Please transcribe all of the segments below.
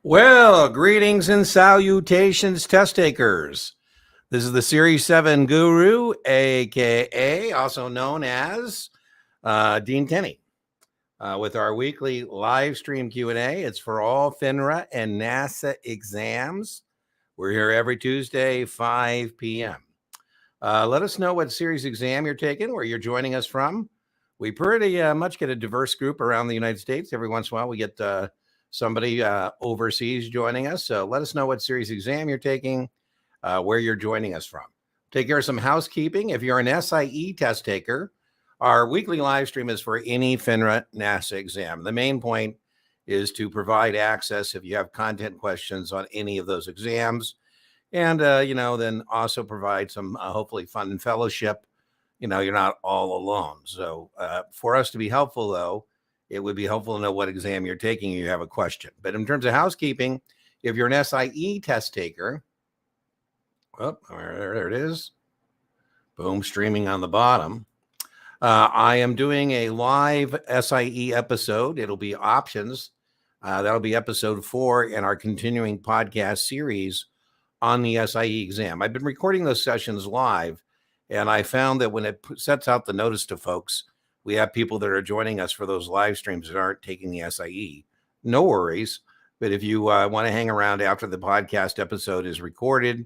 Well, greetings and salutations, test takers. This is the Series 7 Guru, aka also known as Dean Kenny, with our weekly live stream Q&A. It's for all FINRA and NASA exams. We're here every Tuesday, 5 p.m. Let us know what series exam you're taking, where you're joining us from. We pretty much get a diverse group around the United States. Every once in a while, we get somebody overseas joining us. So let us know what series exam you're taking, where you're joining us from. Take care of some housekeeping. If you're an SIE test taker, our weekly live stream is for any FINRA NASA exam. The main point is to provide access if you have content questions on any of those exams. And, then also provide some hopefully fun and fellowship. You're not all alone. So for us to be helpful, though, it would be helpful to know what exam you're taking if you have a question. But in terms of housekeeping, if you're an SIE test taker, there it is. Boom, streaming on the bottom. I am doing a live SIE episode. It'll be options. That'll be episode 4 in our continuing podcast series on the SIE exam. I've been recording those sessions live, and I found that when it sets out the notice to folks, we have people that are joining us for those live streams that aren't taking the SIE. No worries. But if you want to hang around after the podcast episode is recorded,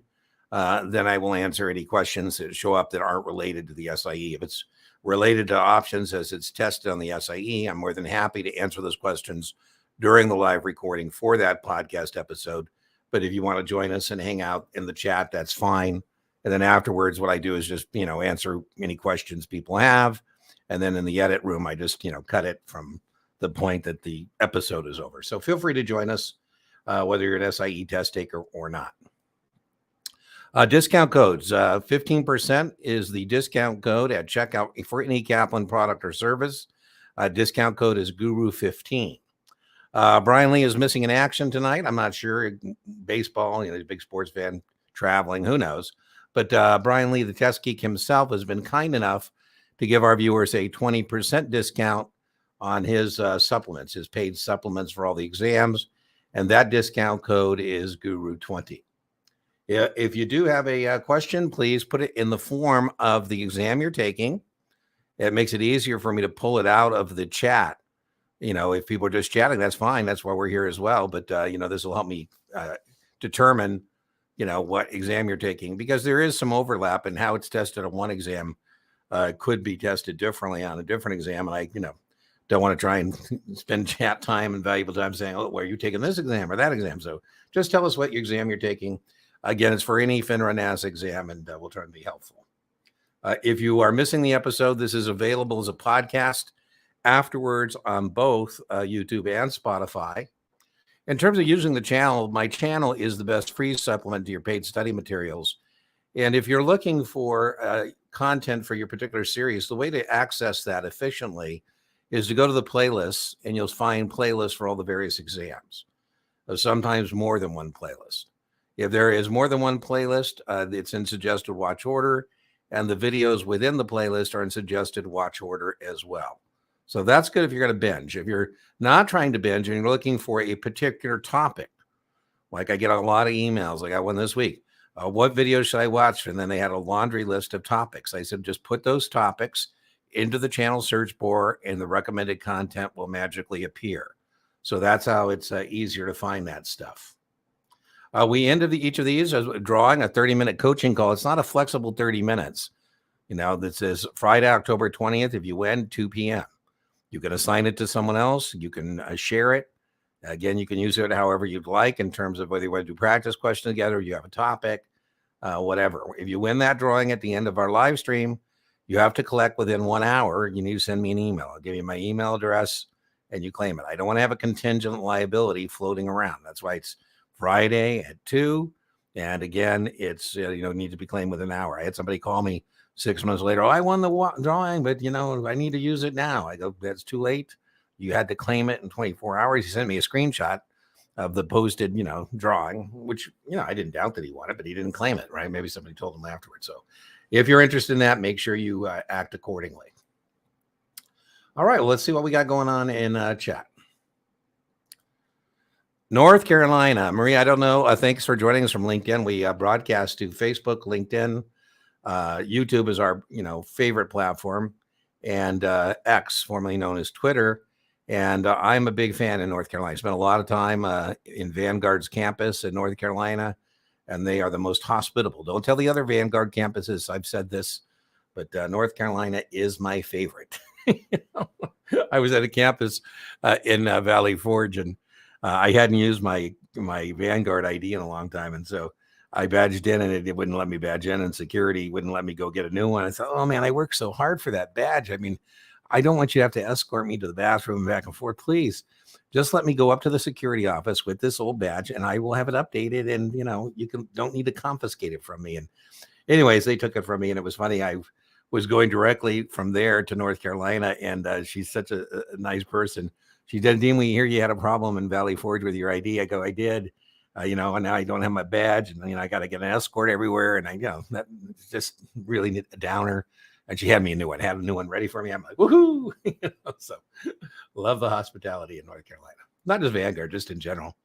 then I will answer any questions that show up that aren't related to the SIE. If it's related to options as it's tested on the SIE, I'm more than happy to answer those questions during the live recording for that podcast episode. But if you want to join us and hang out in the chat, that's fine. And then afterwards, what I do is just, answer any questions people have. And then in the edit room, I just, cut it from the point that the episode is over. So feel free to join us, whether you're an SIE test taker or not. Discount codes, 15% is the discount code at checkout for any Kaplan product or service. Discount code is Guru15. Brian Lee is missing in action tonight. I'm not sure. Baseball, he's a big sports fan, traveling, who knows. But Brian Lee, the test geek himself, has been kind enough to give our viewers a 20% discount on his supplements, his paid supplements for all the exams. And that discount code is Guru20. If you do have a question, please put it in the form of the exam you're taking. It makes it easier for me to pull it out of the chat. If people are just chatting, that's fine. That's why we're here as well. But, this will help me determine, what exam you're taking, because there is some overlap in how it's tested on one exam could be tested differently on a different exam. And I, don't want to try and spend chat time and valuable time saying, oh, well, are you taking this exam or that exam? So just tell us what exam you're taking. Again, it's for any FINRA NASA exam, and we'll try to be helpful. If you are missing the episode, this is available as a podcast afterwards on both YouTube and Spotify. In terms of using the channel, my channel is the best free supplement to your paid study materials. And if you're looking for content for your particular series, the way to access that efficiently is to go to the playlists, and you'll find playlists for all the various exams. Sometimes more than one playlist. If there is more than one playlist, it's in suggested watch order, and the videos within the playlist are in suggested watch order as well. So that's good if you're going to binge. If you're not trying to binge and you're looking for a particular topic, like I get a lot of emails, I got one this week. What video should I watch? And then they had a laundry list of topics. I said, just put those topics into the channel search bar and the recommended content will magically appear. So that's how it's easier to find that stuff. We ended each of these as drawing a 30-minute coaching call. It's not a flexible 30 minutes. That says Friday, October 20th. If you win, 2 p.m. You can assign it to someone else. You can share it. Again, you can use it however you'd like in terms of whether you want to do practice questions together, you have a topic, whatever. If you win that drawing at the end of our live stream, you have to collect within 1 hour. You need to send me an email. I'll give you my email address and you claim it. I don't want to have a contingent liability floating around. That's why it's Friday at 2. And again, it's, need to be claimed within an hour. I had somebody call me 6 months later. Oh, I won the drawing, but I need to use it now. I go, that's too late. You had to claim it in 24 hours. He sent me a screenshot of the posted, drawing, which, I didn't doubt that he won it, but he didn't claim it, right? Maybe somebody told him afterwards. So if you're interested in that, make sure you act accordingly. All right, well, let's see what we got going on in chat. North Carolina. Marie, I don't know. Thanks for joining us from LinkedIn. We broadcast to Facebook, LinkedIn. YouTube is our, favorite platform, and X, formerly known as Twitter. And I'm a big fan in North Carolina. I spent a lot of time in Vanguard's campus in North Carolina, and they are the most hospitable. Don't tell the other Vanguard campuses I've said this, but North Carolina is my favorite. I was at a campus in Valley Forge, and I hadn't used my Vanguard ID in a long time, and so I badged in, and it wouldn't let me badge in, and security wouldn't let me go get a new one. I thought, oh man, I worked so hard for that badge. I mean, I don't want you to have to escort me to the bathroom and back and forth. Please, just let me go up to the security office with this old badge, and I will have it updated. And you don't need to confiscate it from me. And anyways, they took it from me, and it was funny. I was going directly from there to North Carolina, and she's such a nice person. She said, Dean, we hear you had a problem in Valley Forge with your ID. I go, I did. And now I don't have my badge, and I got to get an escort everywhere, and that just really a downer. And she had me a new one, had a new one ready for me. I'm like, woohoo! So love the hospitality in North Carolina, not just Vanguard, just in general.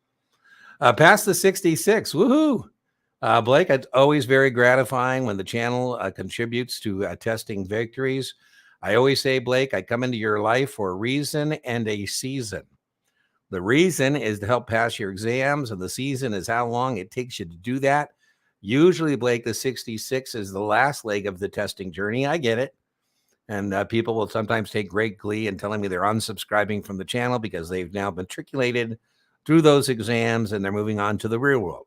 Past the 66, woohoo! Blake, it's always very gratifying when the channel contributes to testing victories. I always say, Blake, I come into your life for a reason and a season. The reason is to help pass your exams, and the season is how long it takes you to do that. Usually, Blake, the 66 is the last leg of the testing journey. I get it. And people will sometimes take great glee in telling me they're unsubscribing from the channel because they've now matriculated through those exams and they're moving on to the real world.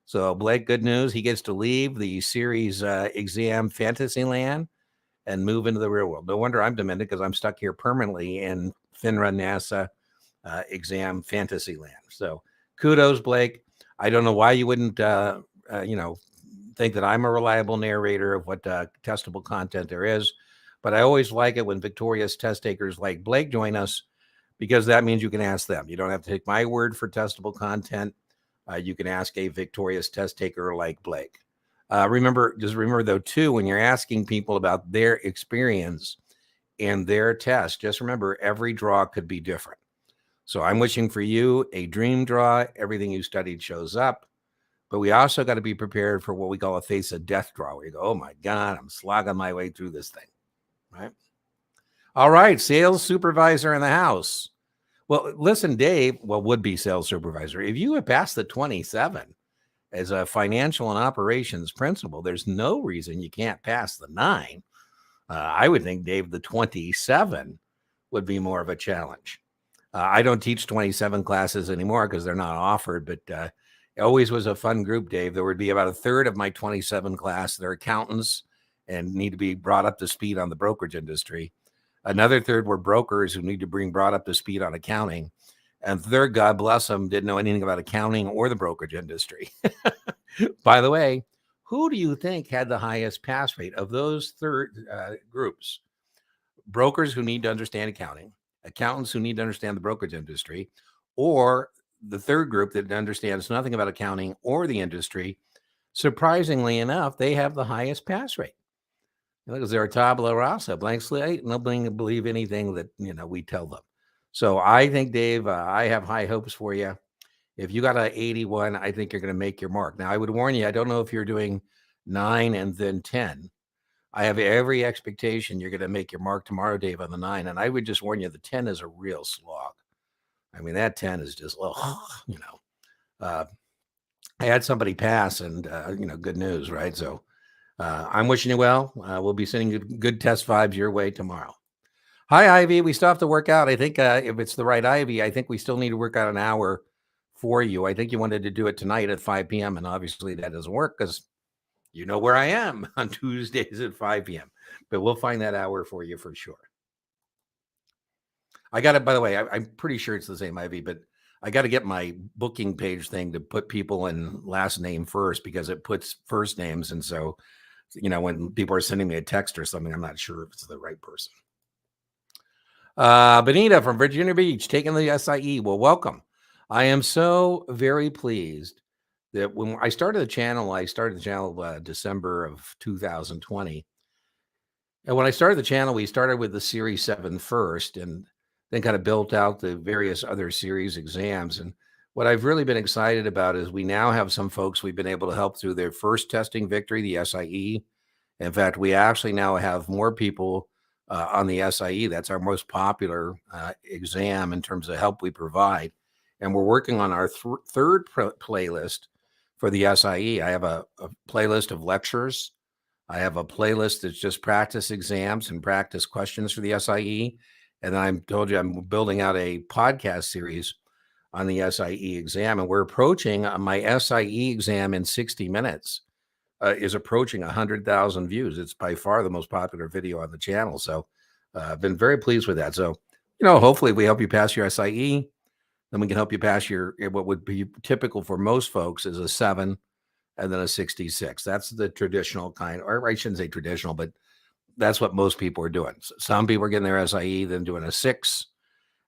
So, Blake, good news. He gets to leave the series exam fantasy land and move into the real world. No wonder I'm demented, because I'm stuck here permanently in FINRA NASAA exam fantasy land. So kudos, Blake. I don't know why you wouldn't, think that I'm a reliable narrator of what testable content there is, but I always like it when victorious test takers like Blake join us, because that means you can ask them. You don't have to take my word for testable content. You can ask a victorious test taker like Blake. Remember though, too, when you're asking people about their experience in their test, just remember every draw could be different. So I'm wishing for you a dream draw. Everything you studied shows up. But we also got to be prepared for what we call a face of death draw, where you go, oh my God, I'm slogging my way through this thing. Right? All right, sales supervisor in the house. Well, listen, Dave, would-be sales supervisor, if you have passed the 27 as a financial and operations principal, there's no reason you can't pass the 9. I would think, Dave, the 27 would be more of a challenge. I don't teach 27 classes anymore because they're not offered, but it always was a fun group, Dave. There would be about a third of my 27 class. They're accountants and need to be brought up to speed on the brokerage industry. Another third were brokers who need to bring brought up to speed on accounting. And third, God bless them, didn't know anything about accounting or the brokerage industry. By the way, who do you think had the highest pass rate of those third groups? Brokers who need to understand accounting, accountants who need to understand the brokerage industry, or the third group that understands nothing about accounting or the industry. Surprisingly enough, they have the highest pass rate. Because they're a tabula rasa, blank slate, and they'll believe anything that we tell them. So I think, Dave, I have high hopes for you. If you got an 81, I think you're going to make your mark. Now, I would warn you, I don't know if you're doing 9 and then 10. I have every expectation you're going to make your mark tomorrow, Dave, on the 9. And I would just warn you, the 10 is a real slog. I mean, that 10 is just, I had somebody pass, and, good news, right? So I'm wishing you well. We'll be sending good test vibes your way tomorrow. Hi, Ivy. We still have to work out. I think if it's the right Ivy, I think we still need to work out an hour for you. I think you wanted to do it tonight at 5 p.m. And obviously that doesn't work because you know where I am on Tuesdays at 5 p.m. But we'll find that hour for you for sure. I got it, by the way, I'm pretty sure it's the same Ivy, but I got to get my booking page thing to put people in last name first, because it puts first names. And so, when people are sending me a text or something, I'm not sure if it's the right person. Benita from Virginia Beach, taking the SIE. Well, welcome. I am so very pleased that when I started the channel, December of 2020. And when I started the channel, we started with the Series 7 first, and then kind of built out the various other series exams. And What I've really been excited about is we now have some folks we've been able to help through their first testing victory, the SIE. In fact, we actually now have more people on the SIE. That's our most popular exam in terms of help we provide. And we're working on our third playlist for the SIE. I have a playlist of lectures. I have a playlist that's just practice exams and practice questions for the SIE. And then I told you I'm building out a podcast series on the SIE exam. And we're approaching my SIE exam in 60 minutes is approaching 100,000 views. It's by far the most popular video on the channel. So I've been very pleased with that. So, hopefully we help you pass your SIE. Then we can help you pass your, what would be typical for most folks is a 7 and then a 66. That's the traditional kind, or I shouldn't say traditional, but that's what most people are doing. So some people are getting their SIE, then doing a 6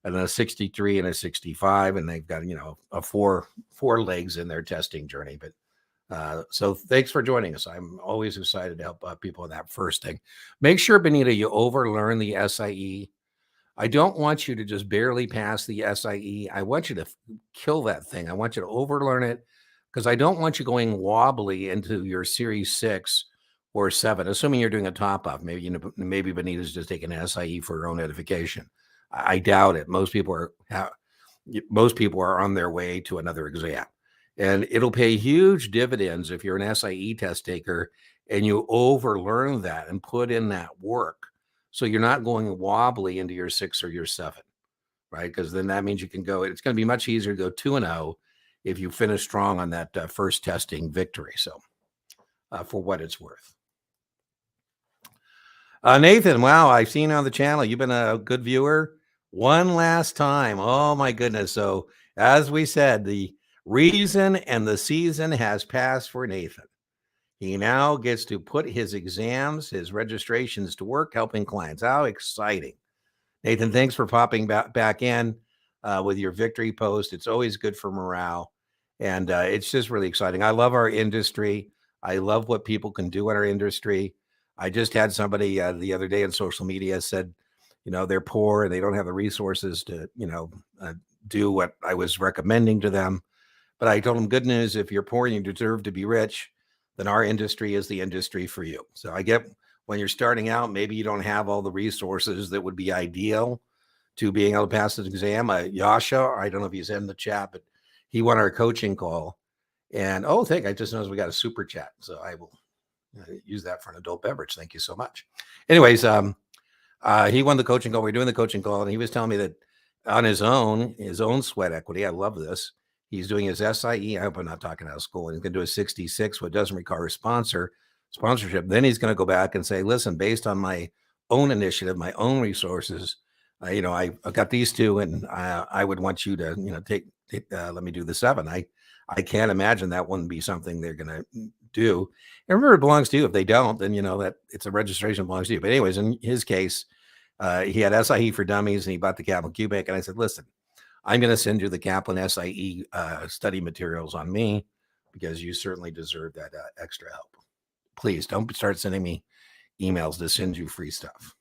and then a 63 and a 65. And they've got, a four legs in their testing journey. But so thanks for joining us. I'm always excited to help people in that first thing. Make sure, Benita, you overlearn the SIE. I don't want you to just barely pass the SIE. I want you to kill that thing. I want you to overlearn it because I don't want you going wobbly into your Series 6 or 7, assuming you're doing a top-up. Maybe Benita's just taking an SIE for her own edification. I doubt it. Most people are on their way to another exam. And it'll pay huge dividends if you're an SIE test taker and you overlearn that and put in that work. So you're not going wobbly into your 6 or your 7, right? Because then that means you can go, it's going to be much easier to go 2-0 if you finish strong on that first testing victory. So for what it's worth. Nathan, wow, I've seen you on the channel. You've been a good viewer. One last time. Oh my goodness. So as we said, the reason and the season has passed for Nathan. He now gets to put his exams, his registrations to work, helping clients. How exciting. Nathan, thanks for popping back in with your victory post. It's always good for morale. And it's just really exciting. I love our industry. I love what people can do in our industry. I just had somebody the other day on social media said, they're poor and they don't have the resources to, do what I was recommending to them. But I told them, good news, if you're poor and you deserve to be rich, then our industry is the industry for you. So I get when you're starting out, maybe you don't have all the resources that would be ideal to being able to pass the exam. Yasha, I don't know if he's in the chat, but he won our coaching call. And I just noticed we got a super chat. So I will use that for an adult beverage. Thank you so much. Anyways, he won the coaching call. We're doing the coaching call. And he was telling me that on his own sweat equity, I love this. He's doing his SIE. I hope I'm not talking out of school. He's going to do a 66, what doesn't require a sponsorship. Then he's going to go back and say, listen, based on my own initiative, my own resources, I've got these two, and I would want you to, let me do the 7. I can't imagine that wouldn't be something they're going to do. And remember, it belongs to you. If they don't, then that it's a registration belongs to you. But anyways, in his case, he had SIE for Dummies, and he bought the Kaplan Cubic. And I said, listen, I'm going to send you the Kaplan SIE study materials on me because you certainly deserve that extra help. Please don't start sending me emails to send you free stuff.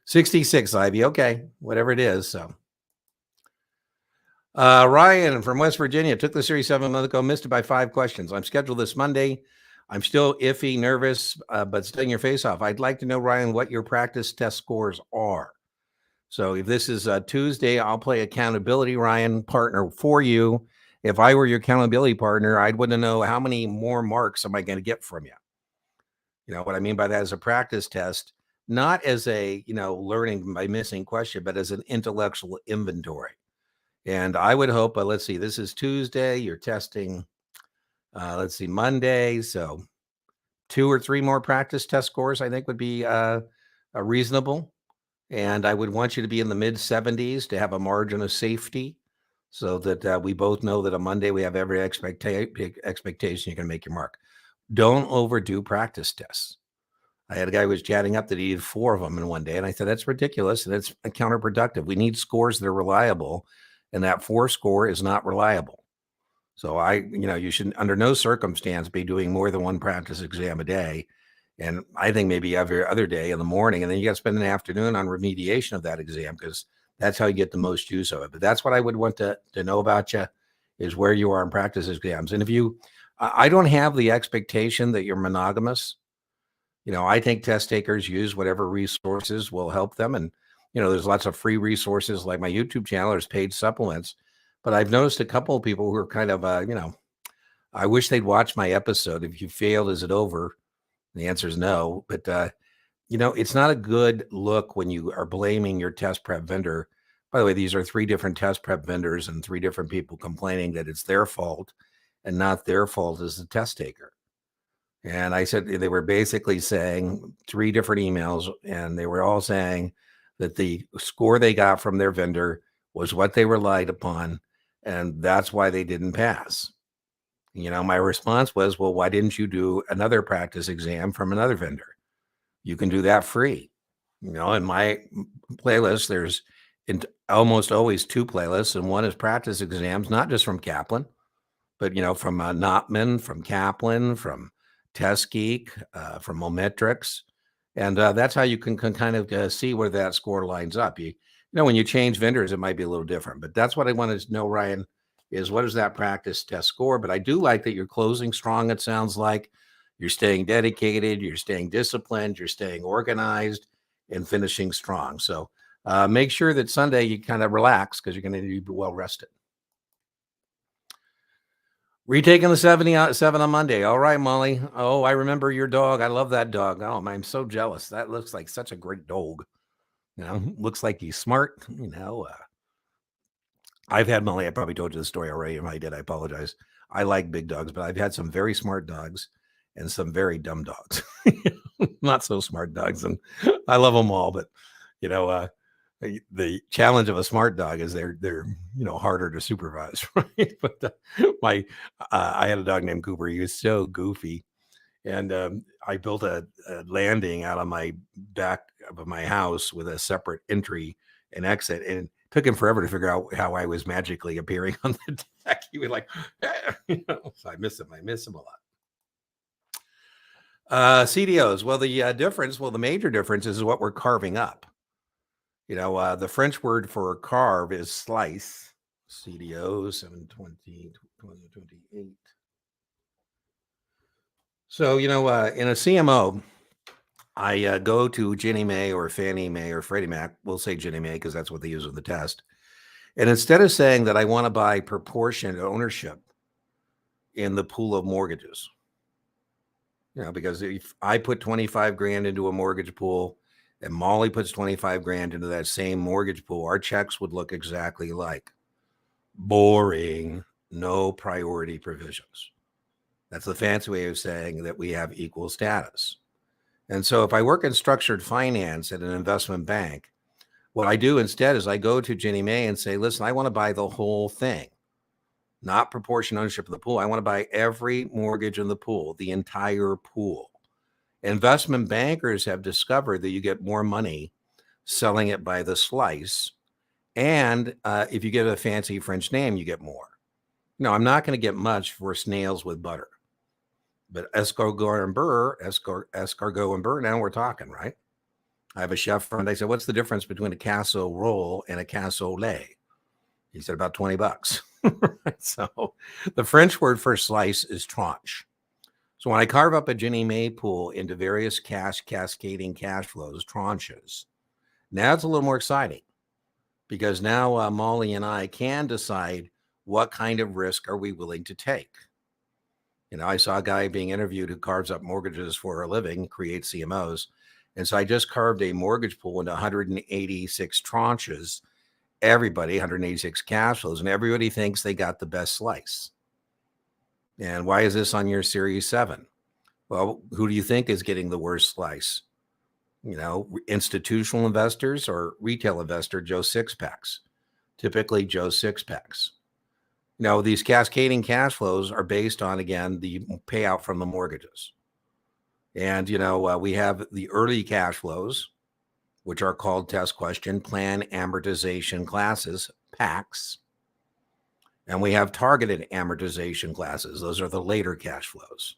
66, Ivy. Okay, whatever it is. So, Ryan from West Virginia took the Series 7 months ago, missed it by 5 questions. I'm scheduled this Monday. I'm still iffy, nervous, but studying your face off. I'd like to know, Ryan, what your practice test scores are. So if this is Tuesday, I'll play accountability, Ryan, partner for you. If I were your accountability partner, I'd want to know how many more marks am I going to get from you? You know what I mean by that as a practice test, not as a, learning by missing question, but as an intellectual inventory. And I would hope, let's see, this is Tuesday, you're testing, Monday. So 2 or 3 more practice test scores, I think would be reasonable. And I would want you to be in the mid 70s to have a margin of safety so that we both know that on Monday we have every expectation you can make your mark. Don't overdo practice tests. I had a guy who was chatting up that he did 4 of them in one day. And I said, that's ridiculous. And it's counterproductive. We need scores that are reliable. And that 4 score is not reliable. So you should under no circumstance be doing more than 1 practice exam a day. And I think maybe every other day in the morning, and then you got to spend an afternoon on remediation of that exam because That's how you get the most use of it. But that's what I would want to know about you, is where you are in practice exams. And if you, I don't have the expectation that you're monogamous. I think test takers use whatever resources will help them. And, there's lots of free resources like my YouTube channel, there's paid supplements. But I've noticed a couple of people who are kind of, I wish they'd watch my episode. If you failed, is it over? The answer is no. But, it's not a good look when you are blaming your test prep vendor. By the way, these are 3 different test prep vendors and 3 different people complaining that it's their fault and not their fault as the test taker. And I said, they were basically saying 3 different emails, and they were all saying that the score they got from their vendor was what they relied upon, and that's why they didn't pass. My response was, well, why didn't you do another practice exam from another vendor? You can do that free. In my playlist, there's almost always 2 playlists, and one is practice exams, not just from Kaplan, but, from Notman, from Kaplan, from Test Geek, from Mometrics. And that's how you can kind of see where that score lines up. When you change vendors, it might be a little different. But that's what I wanted to know, Ryan, is what is that practice test score? But I do like that you're closing strong, it sounds like. You're staying dedicated, you're staying disciplined, you're staying organized, and finishing strong. So make sure that Sunday you kind of relax, because you're going to need to be well rested. Retaking the 77 on Monday. All right, Molly. Oh, I remember your dog. I love that dog. Oh, I'm so jealous. That looks like such a great dog. Looks like he's smart. I've had Molly. I probably told you the story already. If I did, I apologize. I like big dogs, but I've had some very smart dogs and some very dumb dogs. Not so smart dogs, and I love them all. But the challenge of a smart dog is they're harder to supervise, right? But I had a dog named Cooper. He was so goofy, and I built a landing out on my back of my house with a separate entry and exit, and it took him forever to figure out how I was magically appearing on the deck. He was like, so I miss him a lot. CDOs. Well, the major difference is what we're carving up. The French word for carve is slice. CDO 720, 2028. So, in a CMO, I go to Ginnie Mae or Fannie Mae or Freddie Mac. We'll say Ginnie Mae because that's what they use in the test. And instead of saying that I want to buy proportionate ownership in the pool of mortgages, because if I put 25 grand into a mortgage pool and Molly puts 25 grand into that same mortgage pool, our checks would look exactly like. Boring, no priority provisions. That's the fancy way of saying that we have equal status. And so if I work in structured finance at an investment bank, what I do instead is I go to Ginnie Mae and say, listen, I want to buy the whole thing, not proportion ownership of the pool. I want to buy every mortgage in the pool, the entire pool. Investment bankers have discovered that you get more money selling it by the slice. And if you give it a fancy French name, you get more. No, I'm not going to get much for snails with butter. But escargot and burr, now we're talking, right? I have a chef friend. I said, what's the difference between a casserole and a cassoulet? He said, about $20. So the French word for slice is tranche. So when I carve up a Ginnie Mae pool into various cascading cash flows, tranches, now it's a little more exciting because now Molly and I can decide what kind of risk are we willing to take. I saw a guy being interviewed who carves up mortgages for a living, creates CMOs. And so I just carved a mortgage pool into 186 tranches, 186 cash flows, and everybody thinks they got the best slice. And why is this on your Series 7? Well, who do you think is getting the worst slice? Institutional investors or retail investor Joe Sixpacks? Typically Joe Sixpacks. These cascading cash flows are based on, again, the payout from the mortgages. And, we have the early cash flows, which are called test question plan amortization classes, PACs. And we have targeted amortization classes. Those are the later cash flows.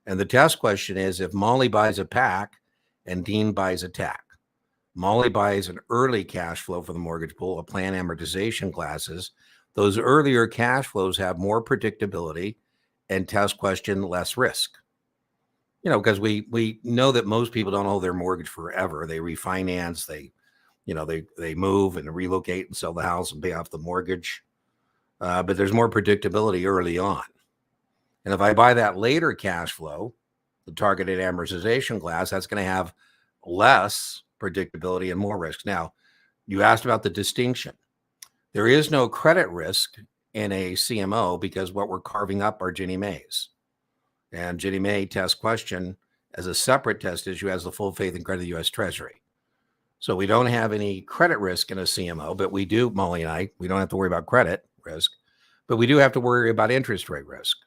And the test question is if Molly buys a PAC and Dean buys a TAC, Molly buys an early cash flow for the mortgage pool, a plan amortization classes. Those earlier cash flows have more predictability and test question less risk. You know, because we know that most people don't hold their mortgage forever. They refinance, they move and relocate and sell the house and pay off the mortgage. But there's more predictability early on. And if I buy that later cash flow, the targeted amortization class, that's going to have less predictability and more risk. Now, you asked about the distinction. There is no credit risk in a CMO because what we're carving up are Ginnie Mae's. And Ginnie Mae test question as a separate test issue has the full faith and credit of the U.S. Treasury. So we don't have any credit risk in a CMO, but we do, Molly and I, we don't have to worry about credit risk, but we do have to worry about interest rate risk.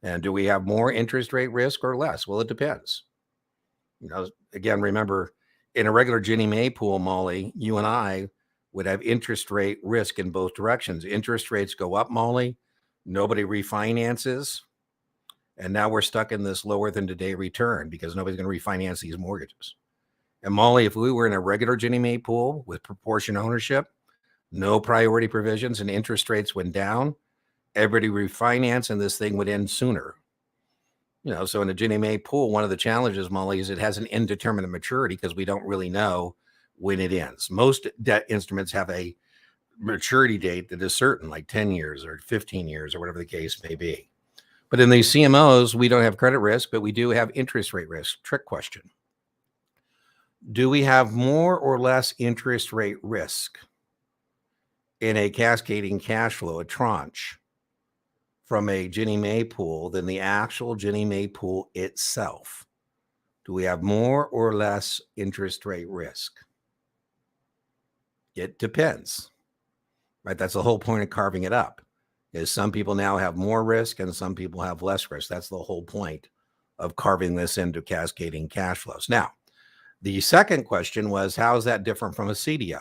And do we have more interest rate risk or less? Well, it depends. You know, again, remember, in a regular Ginnie Mae pool, Molly, you and I would have interest rate risk in both directions. Interest rates go up, Molly, nobody refinances, and now we're stuck in this lower than today return because nobody's going to refinance these mortgages. And Molly, if we were in a regular Ginnie Mae pool with proportion ownership, no priority provisions, and interest rates went down, everybody refinance and this thing would end sooner. You know, so in a Ginnie Mae pool, one of the challenges, Molly, is it has an indeterminate maturity because we don't really know when it ends. Most debt instruments have a maturity date that is certain, like 10 years or 15 years or whatever the case may be. But in these CMOs, we don't have credit risk, but we do have interest rate risk. Trick question. Do we have more or less interest rate risk in a cascading cash flow, a tranche, from a Ginnie Mae pool than the actual Ginnie Mae pool itself? Do we have more or less interest rate risk? It depends, right? That's the whole point of carving it up, is some people now have more risk and some people have less risk. That's the whole point of carving this into cascading cash flows. Now, the second question was, how is that different from a CDO?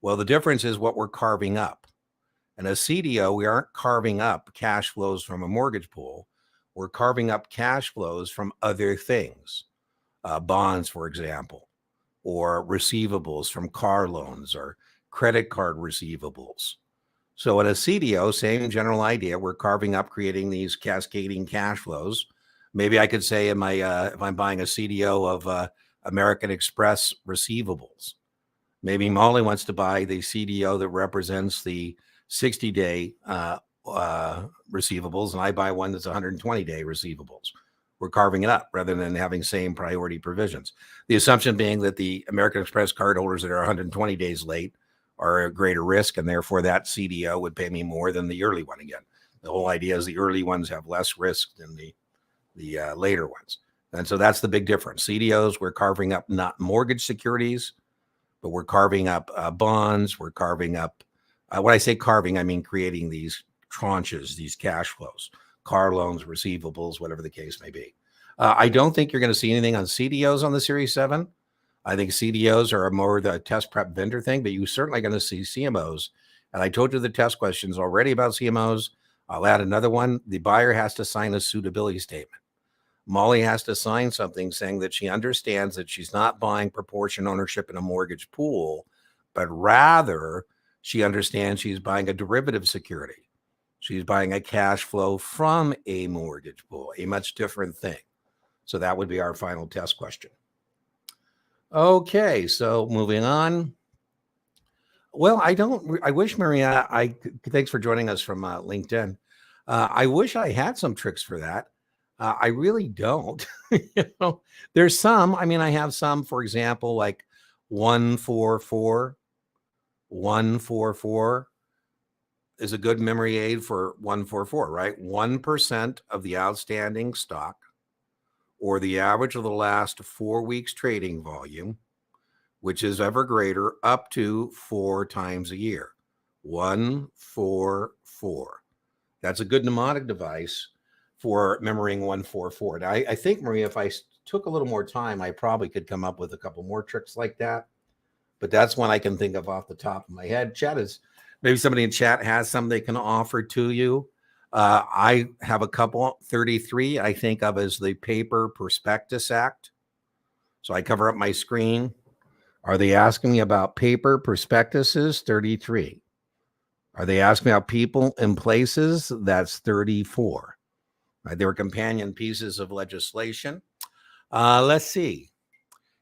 Well, the difference is what we're carving up. In a CDO, we aren't carving up cash flows from a mortgage pool. We're carving up cash flows from other things, bonds, for example, or receivables from car loans or credit card receivables. So in a CDO, same general idea, we're carving up, creating these cascading cash flows. Maybe I could say in my if I'm buying a CDO of American Express receivables, maybe Molly wants to buy the CDO that represents the 60-day receivables, and I buy one that's 120-day receivables. We're carving it up rather than having same priority provisions. The assumption being that the American Express cardholders that are 120 days late are a greater risk, and therefore that CDO would pay me more than the early one. Again, the whole idea is the early ones have less risk than the later ones. And so that's the big difference. CDOs, we're carving up not mortgage securities, but we're carving up bonds. We're carving up, when I say carving, I mean creating these tranches, these cash flows, car loans, receivables, whatever the case may be. I don't think you're going to see anything on CDOs on the Series 7. I think CDOs are more the test prep vendor thing, but you're certainly going to see CMOs. And I told you the test questions already about CMOs. I'll add another one. The buyer has to sign a suitability statement. Molly has to sign something saying that she understands that she's not buying proportion ownership in a mortgage pool, but rather she understands she's buying a derivative security. She's buying a cash flow from a mortgage pool, a much different thing. So that would be our final test question. Okay, so moving on. Well, I wish, Maria, thanks for joining us from LinkedIn. I wish I had some tricks for that. I really don't. There's some, I have some, for example, like 144. 144 is a good memory aid for 144, right? 1% of the outstanding stock, or the average of the last 4 weeks trading volume, which is ever greater, up to 4 times a year. 144. That's a good mnemonic device for remembering 144. Now, I think, Maria, if I took a little more time, I probably could come up with a couple more tricks like that. But that's one I can think of off the top of my head. Maybe somebody in chat has some they can offer to you. I have a couple. 33 I think of as the Paper Prospectus Act. So I cover up my screen. Are they asking me about paper prospectuses? 33. Are they asking me about people and places? That's 34. Right? They were companion pieces of legislation. Let's see.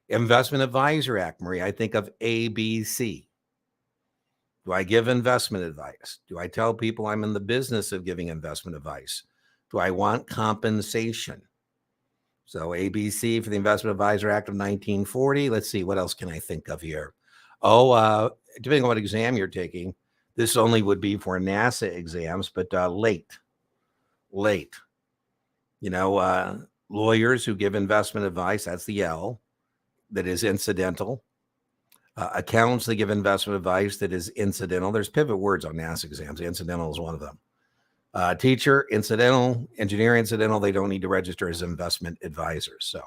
Investment Advisor Act, Marie. I think of ABC. Do I give investment advice? Do I tell people I'm in the business of giving investment advice? Do I want compensation? So ABC for the Investment Advisor Act of 1940. Let's see, what else can I think of here? Depending on what exam you're taking, this only would be for NASA exams, but late. Lawyers who give investment advice, that's the L, that is incidental. Accountants that give investment advice, that is incidental. There's pivot words on NASA exams. Incidental is one of them. Teacher, incidental. Engineer, incidental. They don't need to register as investment advisors. So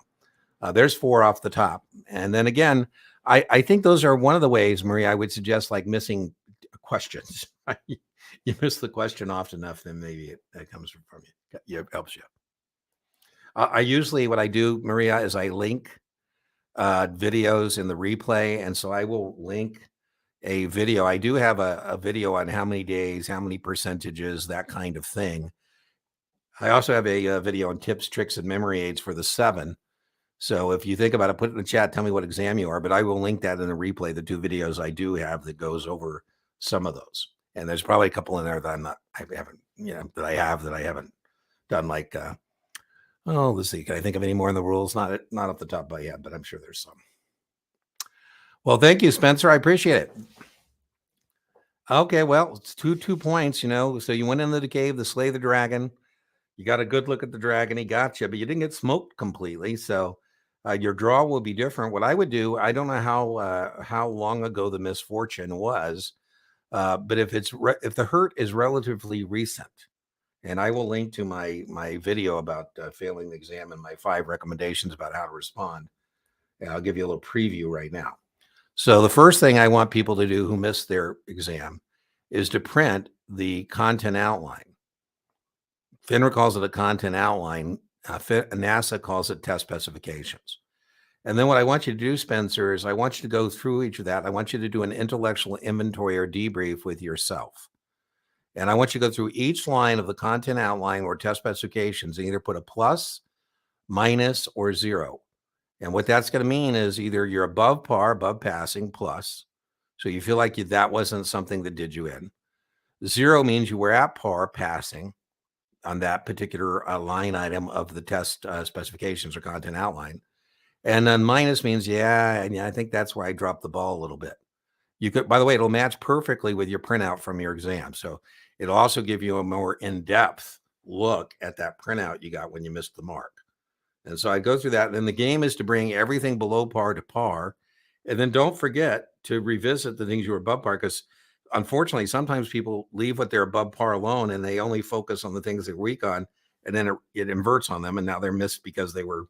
there's 4 off the top. And then again, I think those are one of the ways, Marie, I would suggest, like missing questions. You miss the question often enough, then maybe it comes from you. It helps you. I usually, what I do, Maria, is I link videos in the replay. And so I will link a video. I do have a video on how many days, how many percentages, that kind of thing. I also have a video on tips, tricks, and memory aids for the 7. So if you think about it, put it in the chat, tell me what exam you are, but I will link that in the replay, the 2 videos I do have that goes over some of those. And there's probably a couple in there that I haven't done, like, let's see, can I think of any more in the rules? Not off the top of my head, but I'm sure there's some. Well, thank you, Spencer. I appreciate it. Okay, well, it's two points, So you went into the cave to slay the dragon. You got a good look at the dragon. He got you, but you didn't get smoked completely. So your draw will be different. What I would do, I don't know how long ago the misfortune was, but if the hurt is relatively recent, and I will link to my video about failing the exam and my 5 recommendations about how to respond. And I'll give you a little preview right now. So the first thing I want people to do who missed their exam is to print the content outline. FINRA calls it a content outline. NASA calls it test specifications. And then what I want you to do, Spencer, is I want you to go through each of that. I want you to do an intellectual inventory or debrief with yourself. And I want you to go through each line of the content outline or test specifications and either put a plus, minus, or 0. And what that's going to mean is either you're above par, above passing, plus. So you feel like that wasn't something that did you in. 0 means you were at par, passing on that particular line item of the test specifications or content outline. And then minus means, I think that's where I dropped the ball a little bit. You could, by the way, it'll match perfectly with your printout from your exam. So it'll also give you a more in-depth look at that printout you got when you missed the mark. And so I go through that. And then the game is to bring everything below par to par. And then don't forget to revisit the things you were above par, because unfortunately, sometimes people leave what they're above par alone and they only focus on the things they're weak on. And then it inverts on them. And now they're missed because they were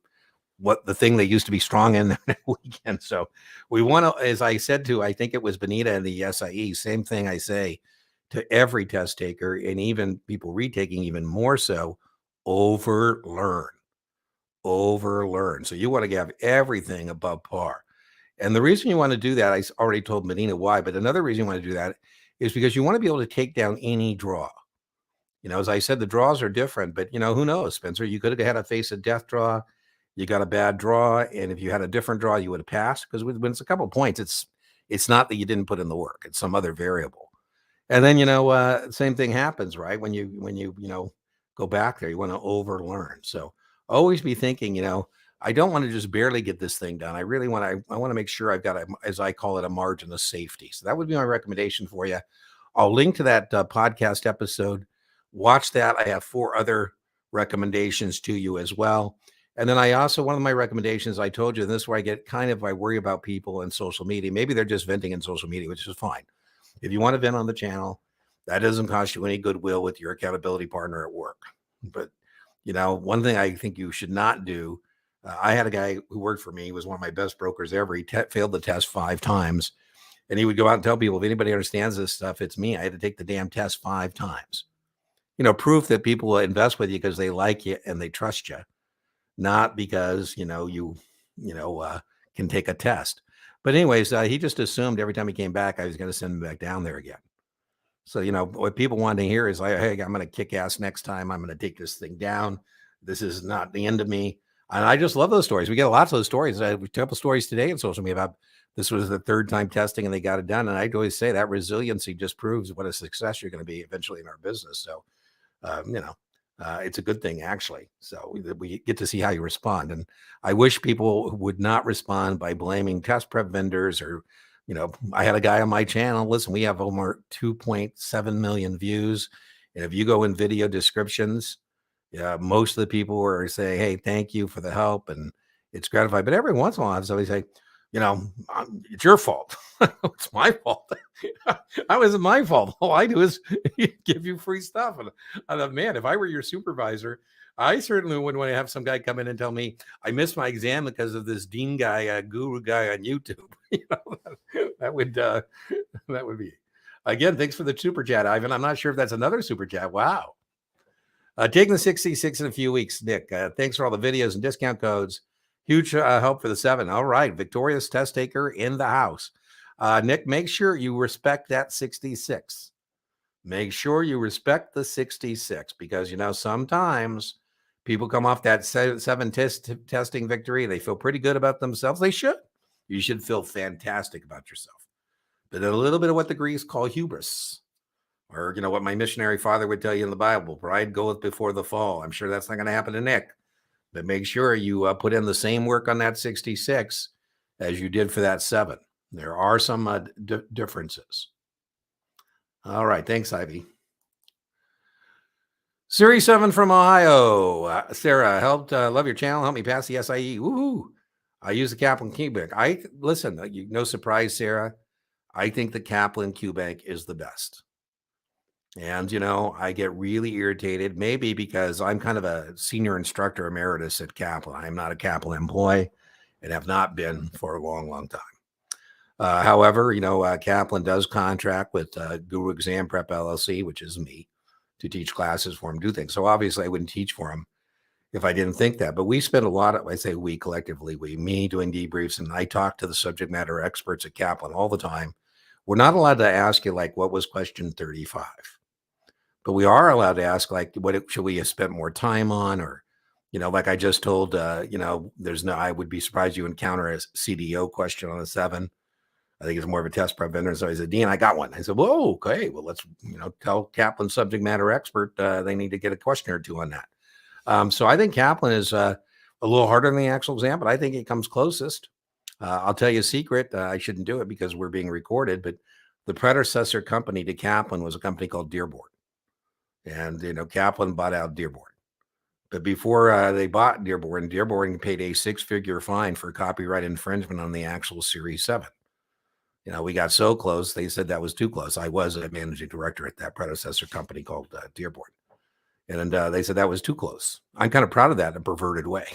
the thing they used to be strong in that weekend. So we want to, as I said to, I think it was Benita in the SIE, same thing I say to every test taker, and even people retaking even more so, overlearn. So you want to have everything above par. And the reason you want to do that, I already told Medina why, but another reason you want to do that is because you want to be able to take down any draw. As I said, the draws are different, but who knows, Spencer, you could have had a face of death draw. You got a bad draw. And if you had a different draw, you would have passed, because when it's a couple of points, it's not that you didn't put in the work. It's some other variable. And then, same thing happens, right? When you go back there, you want to overlearn. So always be thinking, I don't want to just barely get this thing done. I really want to make sure I've got, as I call it, a margin of safety. So that would be my recommendation for you. I'll link to that podcast episode. Watch that. I have 4 other recommendations to you as well. And then one of my recommendations, I told you, and this is where I worry about people in social media. Maybe they're just venting in social media, which is fine. If you want to vent on the channel, that doesn't cost you any goodwill with your accountability partner at work. But, one thing I think you should not do, I had a guy who worked for me. He was one of my best brokers ever. He failed the test 5 times. And he would go out and tell people, if anybody understands this stuff, it's me. I had to take the damn test 5 times. Proof that people will invest with you because they like you and they trust you, not because, you can take a test. But anyways, he just assumed every time he came back, I was going to send him back down there again. So, what people want to hear is like, hey, I'm going to kick ass next time. I'm going to take this thing down. This is not the end of me. And I just love those stories. We get lots of those stories. I have a couple stories today in social media about this was the third time testing and they got it done. And I'd always say that resiliency just proves what a success you're going to be eventually in our business. So, it's a good thing, actually. So we get to see how you respond. And I wish people would not respond by blaming test prep vendors or, I had a guy on my channel. Listen, we have over 2.7 million views. And if you go in video descriptions, most of the people are saying, hey, thank you for the help. And it's gratifying. But every once in a while, somebody say, it's your fault. It's my fault. How is it my fault? All I do is give you free stuff. And I thought, man, if I were your supervisor, I certainly wouldn't want to have some guy come in and tell me I missed my exam because of this Dean guy, guru guy on YouTube. That would be. Again, thanks for the super chat, Ivan. I'm not sure if that's another super chat. Wow. Taking the 66 in a few weeks, Nick. Thanks for all the videos and discount codes. Huge help for the 7. All right. Victorious test taker in the house. Nick, make sure you respect that 66. Make sure you respect the 66 because, sometimes people come off that 7 testing victory. They feel pretty good about themselves. They should. You should feel fantastic about yourself. But a little bit of what the Greeks call hubris. Or, what my missionary father would tell you in the Bible, pride goeth before the fall. I'm sure that's not going to happen to Nick. But make sure you put in the same work on that 66 as you did for that 7. There are some differences. All right. Thanks, Ivy. Series 7 from Ohio. Sarah, helped love your channel. Help me pass the SIE. Woohoo. I use the Kaplan QBank. Listen, no surprise, Sarah. I think the Kaplan QBank is the best. And, I get really irritated, maybe because I'm kind of a senior instructor emeritus at Kaplan. I'm not a Kaplan employee and have not been for a long, long time. However, Kaplan does contract with Guru Exam Prep LLC, which is me, to teach classes for him, do things. So obviously I wouldn't teach for him if I didn't think that. But we spend a lot of, I say we collectively, me doing debriefs, and I talk to the subject matter experts at Kaplan all the time. We're not allowed to ask you, like, what was question 35? But we are allowed to ask, like, should we have spent more time on? Or, like I just told, I would be surprised you encounter a CDO question on a 7. I think it's more of a test prep vendor. So I said, Dean, I got one. I said, whoa, okay. Well, let's, tell Kaplan subject matter expert they need to get a question or two on that. So I think Kaplan is a little harder than the actual exam, but I think it comes closest. I'll tell you a secret. I shouldn't do it because we're being recorded, but the predecessor company to Kaplan was a company called Dearborn. And, Kaplan bought out Dearborn. But before they bought Dearborn paid a 6-figure fine for copyright infringement on the actual Series 7. We got so close, they said that was too close. I was a managing director at that predecessor company called Dearborn. And they said that was too close. I'm kind of proud of that in a perverted way.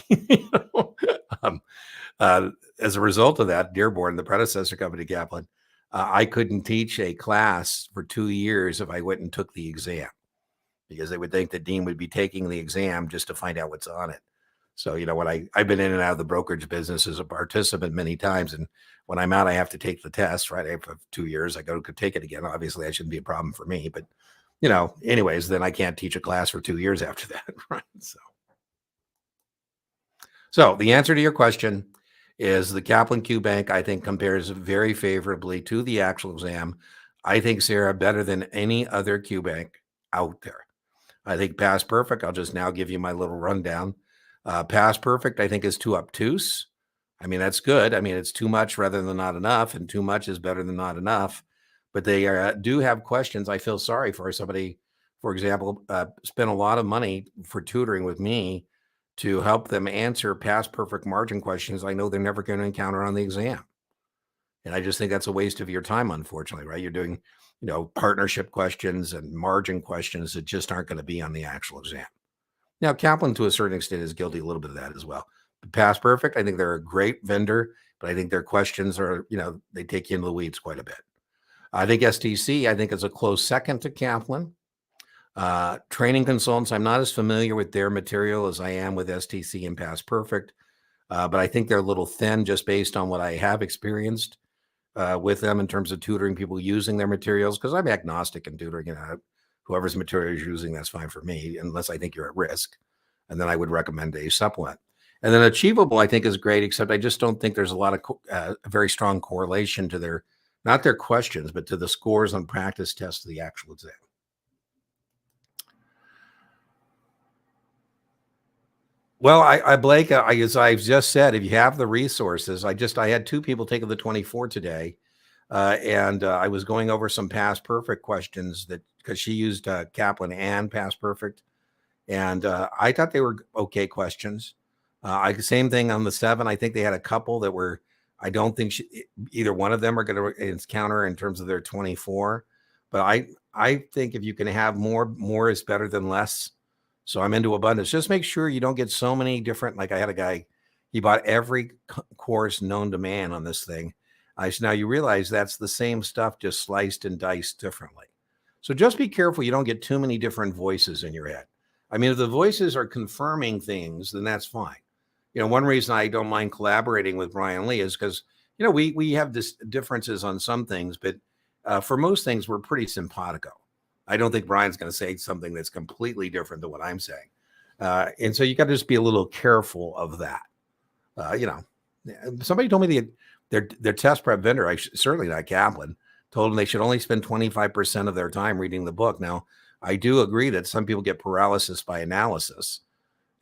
As a result of that, Dearborn, the predecessor company, Kaplan, I couldn't teach a class for 2 years if I went and took the exam, because they would think that Dean would be taking the exam just to find out what's on it. So, I've been in and out of the brokerage business as a participant many times. And when I'm out, I have to take the test, right? After 2 years, I go to take it again. Obviously, that shouldn't be a problem for me. But, anyways, then I can't teach a class for 2 years after that, right? So the answer to your question is the Kaplan QBank, I think, compares very favorably to the actual exam. I think, Sarah, better than any other QBank out there. I think Past Perfect, I'll just now give you my little rundown. Past Perfect, I think, is too obtuse. I mean, that's good. I mean, it's too much rather than not enough, and too much is better than not enough. But they do have questions. I feel sorry for somebody, for example, spent a lot of money for tutoring with me to help them answer Past Perfect margin questions I know they're never going to encounter on the exam. And I just think that's a waste of your time, unfortunately, right? You're doing, partnership questions and margin questions that just aren't going to be on the actual exam. Now, Kaplan, to a certain extent, is guilty a little bit of that as well. But Past Perfect, I think they're a great vendor, but I think their questions are, they take you into the weeds quite a bit. I think STC, I think, is a close second to Kaplan. Training consultants, I'm not as familiar with their material as I am with STC and Past Perfect. but I think they're a little thin just based on what I have experienced with them in terms of tutoring people using their materials, because I'm agnostic in tutoring. Whoever's material you're using, that's fine for me, unless I think you're at risk. And then I would recommend a supplement. And then Achievable, I think, is great, except I just don't think there's a lot of very strong correlation to not their questions, but to the scores on practice tests of the actual exam. Well, Blake, as I've just said, if you have the resources, I had 2 people taking the 24 today, and I was going over some past perfect questions because she used Kaplan and past perfect, and I thought they were okay questions. Same thing on the 7. I think they had a couple that were. I don't think either one of them are going to encounter in terms of their 24, but I think if you can have more is better than less. So I'm into abundance. Just make sure you don't get so many different. Like I had a guy, he bought every course known to man on this thing. I said, now you realize that's the same stuff, just sliced and diced differently. So just be careful you don't get too many different voices in your head. I mean, if the voices are confirming things, then that's fine. One reason I don't mind collaborating with Brian Lee is because, we have differences on some things, but for most things, we're pretty simpatico. I don't think Brian's going to say something that's completely different than what I'm saying. And so you got to just be a little careful of that. Somebody told me their test prep vendor, certainly not Kaplan, told them they should only spend 25% of their time reading the book. Now, I do agree that some people get paralysis by analysis.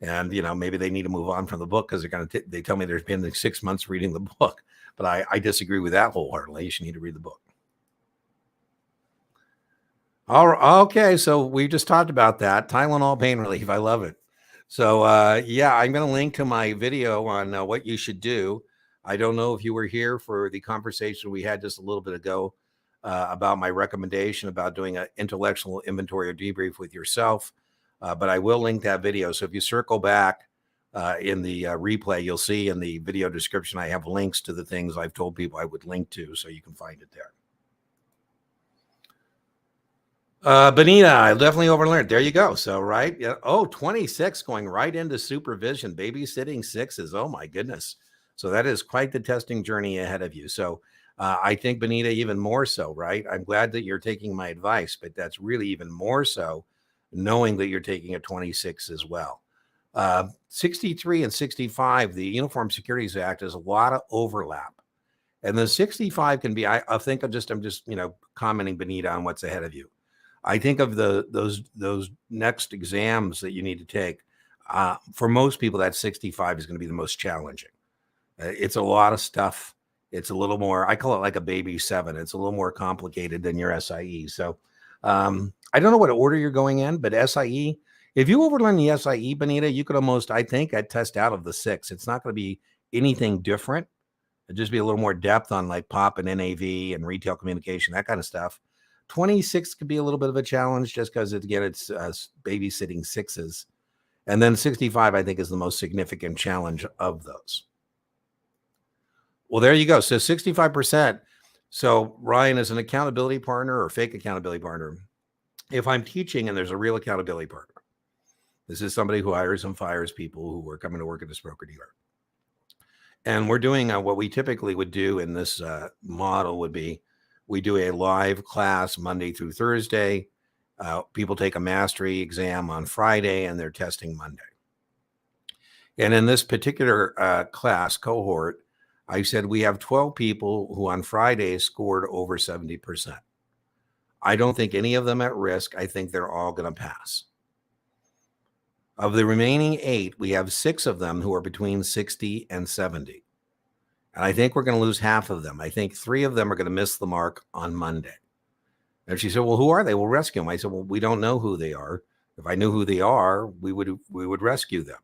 And, maybe they need to move on from the book because they tell me they're spending 6 months reading the book. But I disagree with that wholeheartedly. You should need to read the book. Okay, so we just talked about that. Tylenol pain relief. I love it. So, I'm going to link to my video on what you should do. I don't know if you were here for the conversation we had just a little bit ago about my recommendation about doing an intellectual inventory or debrief with yourself. But I will link that video. So if you circle back in the replay, you'll see in the video description, I have links to the things I've told people I would link to, so you can find it there. Benita, I definitely overlearned. There you go. So, right. Yeah. Oh, 26 going right into supervision, babysitting 6s. Oh my goodness. So that is quite the testing journey ahead of you. So I think, Benita, even more so, right? I'm glad that you're taking my advice, but that's really even more so knowing that you're taking a 26 as well. 63 and 65, the Uniform Securities Act has a lot of overlap. And the 65 can be, I'm just, commenting, Benita, on what's ahead of you. I think of those next exams that you need to take. For most people, that 65 is going to be the most challenging. It's a lot of stuff. It's a little more, I call it like a baby 7. It's a little more complicated than your SIE. So I don't know what order you're going in, but SIE, if you overlearn the SIE, Benita, you could almost, I think, I'd test out of the 6. It's not going to be anything different. It'd just be a little more depth on like POP and NAV and retail communication, that kind of stuff. 26 could be a little bit of a challenge just because, again, it's babysitting 6s. And then 65, I think, is the most significant challenge of those. Well, there you go. So 65%. So Ryan is an accountability partner or fake accountability partner. If I'm teaching and there's a real accountability partner, this is somebody who hires and fires people who are coming to work at this broker dealer. And we're doing what we typically would do in this model would be, we do a live class Monday through Thursday. People take a mastery exam on Friday and they're testing Monday. And in this particular class cohort, I said we have 12 people who on Friday scored over 70%. I don't think any of them at risk. I think they're all going to pass. Of the remaining 8, we have 6 of them who are between 60 and 70. And I think we're going to lose half of them. I think 3 of them are going to miss the mark on Monday. And she said, well, who are they? We'll rescue them. I said, well, we don't know who they are. If I knew who they are, we would rescue them.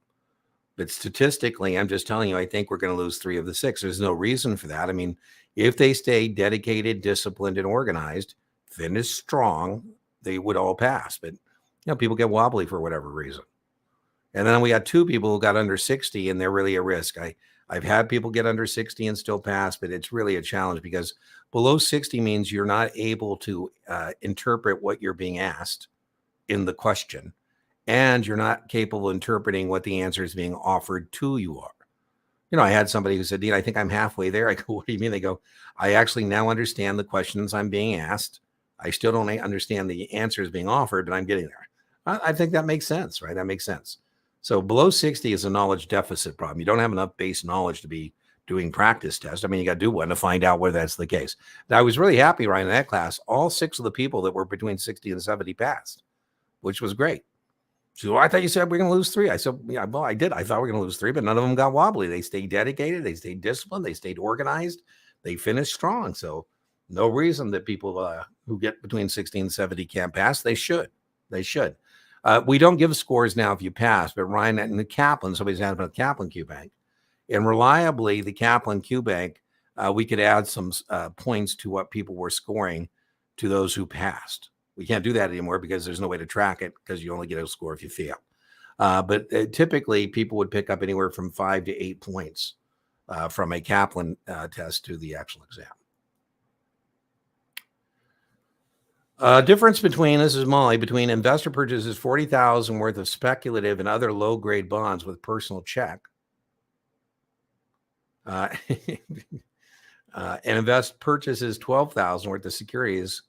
But statistically, I'm just telling you, I think we're going to lose 3 of the 6. There's no reason for that. I mean, if they stay dedicated, disciplined, and organized, Finn is strong, they would all pass. But, people get wobbly for whatever reason. And then we got 2 people who got under 60, and they're really a risk. I've had people get under 60 and still pass, but it's really a challenge because below 60 means you're not able to interpret what you're being asked in the question, and you're not capable of interpreting what the answer is being offered to you are. I had somebody who said, Dean, I think I'm halfway there. I go, what do you mean? They go, I actually now understand the questions I'm being asked. I still don't understand the answers being offered, but I'm getting there. I think that makes sense, right? That makes sense. So below 60 is a knowledge deficit problem. You don't have enough base knowledge to be doing practice tests. I mean, you got to do one to find out whether that's the case. Now, I was really happy, Ryan, in that class. All 6 of the people that were between 60 and 70 passed, which was great. So I thought you said we're going to lose 3. I said, yeah, well, I did. I thought we were going to lose 3, but none of them got wobbly. They stayed dedicated. They stayed disciplined. They stayed organized. They finished strong. So no reason that people who get between 60 and 70 can't pass. They should. They should. We don't give scores now if you pass, but Ryan, in the Kaplan, somebody's having a Kaplan Q Bank. And reliably, the Kaplan Q Bank, we could add some points to what people were scoring to those who passed. We can't do that anymore because there's no way to track it because you only get a score if you fail. But typically, people would pick up anywhere from 5 to 8 points from a Kaplan test to the actual exam. Difference between, this is Molly, between investor purchases $40,000 worth of speculative and other low-grade bonds with personal check and invest purchases $12,000 worth of securities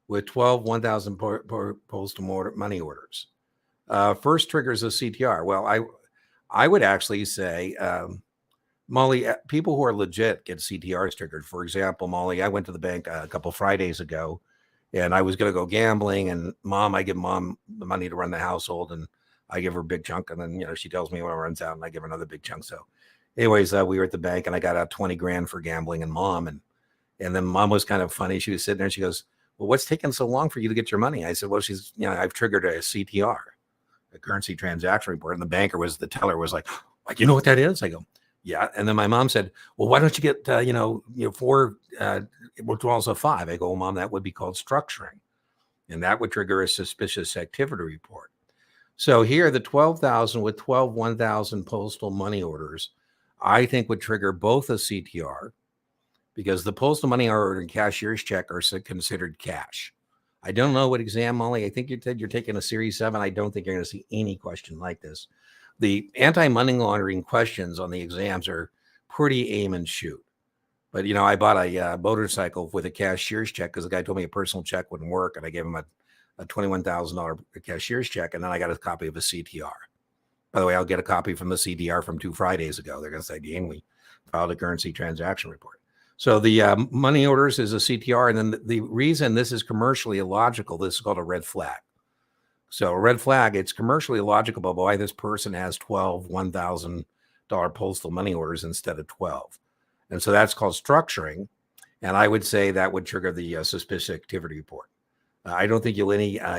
with 12 1,000 postal money orders. First triggers a CTR. Well, I would actually say, Molly, people who are legit get CTRs triggered. For example, Molly, I went to the bank a couple Fridays ago, and I was going to go gambling. And I give mom the money to run the household, and I give her a big chunk, and then she tells me when it runs out, and I give her another big chunk. So, anyways, we were at the bank, and I got out 20 grand for gambling, and then mom was kind of funny. She was sitting there, and she goes, well, what's taking so long for you to get your money? I said, well, I've triggered a CTR, a currency transaction report. And the teller was like, you know what that is? I go, yeah. And then my mom said, well, why don't you get, 4 withdrawals of 5? I go, well, Mom, that would be called structuring. And that would trigger a suspicious activity report. So here, the 12,000 with 12 1,000 postal money orders, I think would trigger both a CTR, because the postal money order and cashier's check are considered cash. I don't know what exam, Molly. I think you said you're taking a Series 7. I don't think you're going to see any question like this. The anti-money laundering questions on the exams are pretty aim and shoot. But, I bought a motorcycle with a cashier's check because the guy told me a personal check wouldn't work. And I gave him a $21,000 cashier's check. And then I got a copy of a CTR. By the way, I'll get a copy from the CDR from 2 Fridays ago. They're going to say, Dean, we filed a currency transaction report. So the money orders is a CTR. And then the reason this is commercially illogical, this is called a red flag. So a red flag, it's commercially illogical about why this person has 12 $1,000 postal money orders instead of 12. And so that's called structuring. And I would say that would trigger the suspicious activity report. I don't think you'll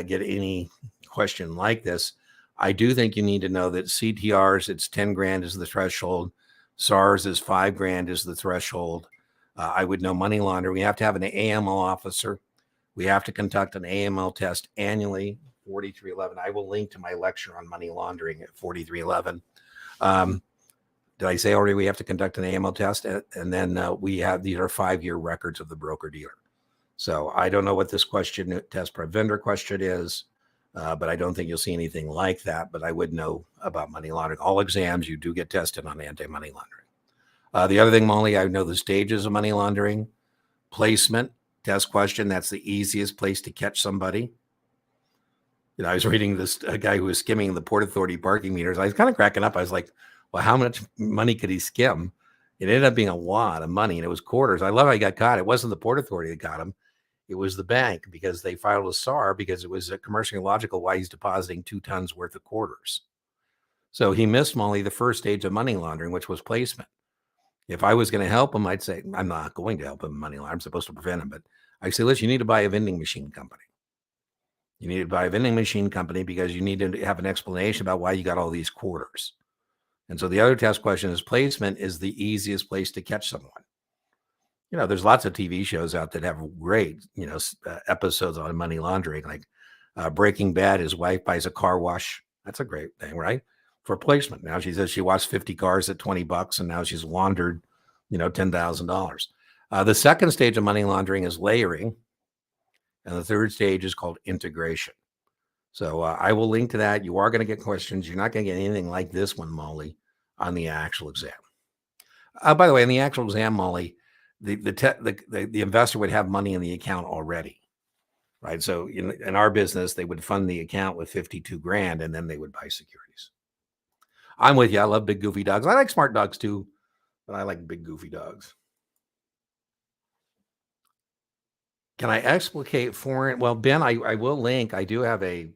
get any question like this. I do think you need to know that CTRs, it's 10 grand is the threshold. SARS is 5 grand is the threshold. I would know money laundering. We have to have an AML officer. We have to conduct an AML test annually, 4311. I will link to my lecture on money laundering at 4311. Did I say already we have to conduct an AML test? And then these are 5-year records of the broker dealer. So I don't know what this test per vendor question is, but I don't think you'll see anything like that. But I would know about money laundering. All exams, you do get tested on anti-money laundering. The other thing, Molly, I know the stages of money laundering. Placement, test question, that's the easiest place to catch somebody. I was reading this guy who was skimming the Port Authority parking meters. I was kind of cracking up. I was like, well, how much money could he skim? It ended up being a lot of money, and it was quarters. I love how he got caught. It wasn't the Port Authority that got him. It was the bank, because they filed a SAR because it was commercially illogical why he's depositing 2 tons worth of quarters. So he missed, Molly, the first stage of money laundering, which was placement. If I was going to help him, I'd say, I'm not going to help him money laundering. I'm supposed to prevent him. But I say, listen, you need to buy a vending machine company. You need to buy a vending machine company because you need to have an explanation about why you got all these quarters. And so the other test question is placement is the easiest place to catch someone. There's lots of TV shows out that have great, episodes on money laundering, like Breaking Bad. His wife buys a car wash. That's a great thing, right? For placement. Now she says she washed 50 cars at $20, and now she's laundered, $10,000. The second stage of money laundering is layering. And the third stage is called integration. So I will link to that. You are going to get questions. You're not going to get anything like this one, Molly, on the actual exam. By the way, in the actual exam, Molly, the investor would have money in the account already, right? So in our business, they would fund the account with 52 grand, and then they would buy securities. I'm with you. I love big goofy dogs. I like smart dogs too, but I like big goofy dogs. Can I explicate foreign? Well, Ben, I will link. I do have a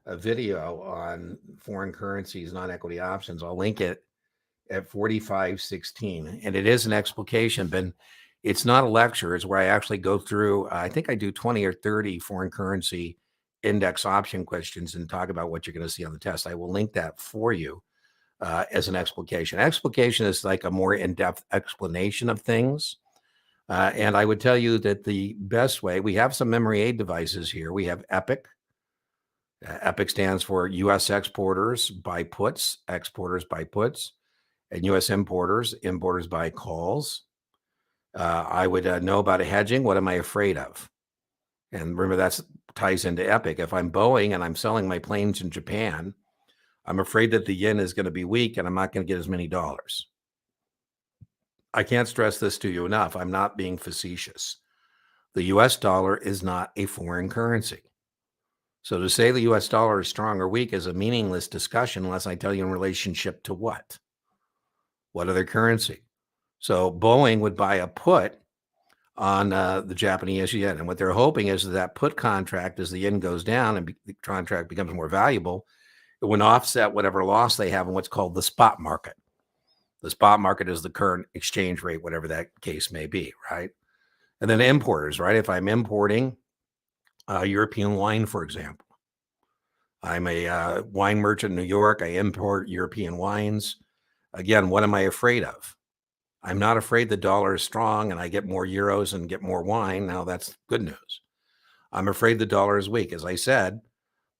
video on foreign currencies, non-equity options. I'll link it at 4516, and it is an explication, Ben. It's not a lecture. It's where I actually go through. I think I do 20 or 30 foreign currency index option questions and talk about what you're going to see on the test. I will link that for you as an explication. Explication is like a more in-depth explanation of things. And I would tell you that the best way, we have some memory aid devices here. We have EPIC. EPIC stands for U.S. exporters buy puts, exporters buy puts, and U.S. importers buy calls. I would know about hedging. What am I afraid of? And remember, that ties into EPIC. If I'm Boeing and I'm selling my planes in Japan, I'm afraid that the yen is going to be weak and I'm not going to get as many dollars. I can't stress this to you enough. I'm not being facetious. The US dollar is not a foreign currency. So to say the US dollar is strong or weak is a meaningless discussion unless I tell you in relationship to what? What other currency? So Boeing would buy a put on the Japanese yen. And what they're hoping is that put contract, as the yen goes down and the contract becomes more valuable, it would offset whatever loss they have in what's called the spot market. The spot market is the current exchange rate, whatever that case may be, right? And then importers, right? If I'm importing European wine, for example, I'm a wine merchant in New York. I import European wines. Again, what am I afraid of? I'm not afraid the dollar is strong and I get more euros and get more wine. Now that's good news. I'm afraid the dollar is weak. As I said,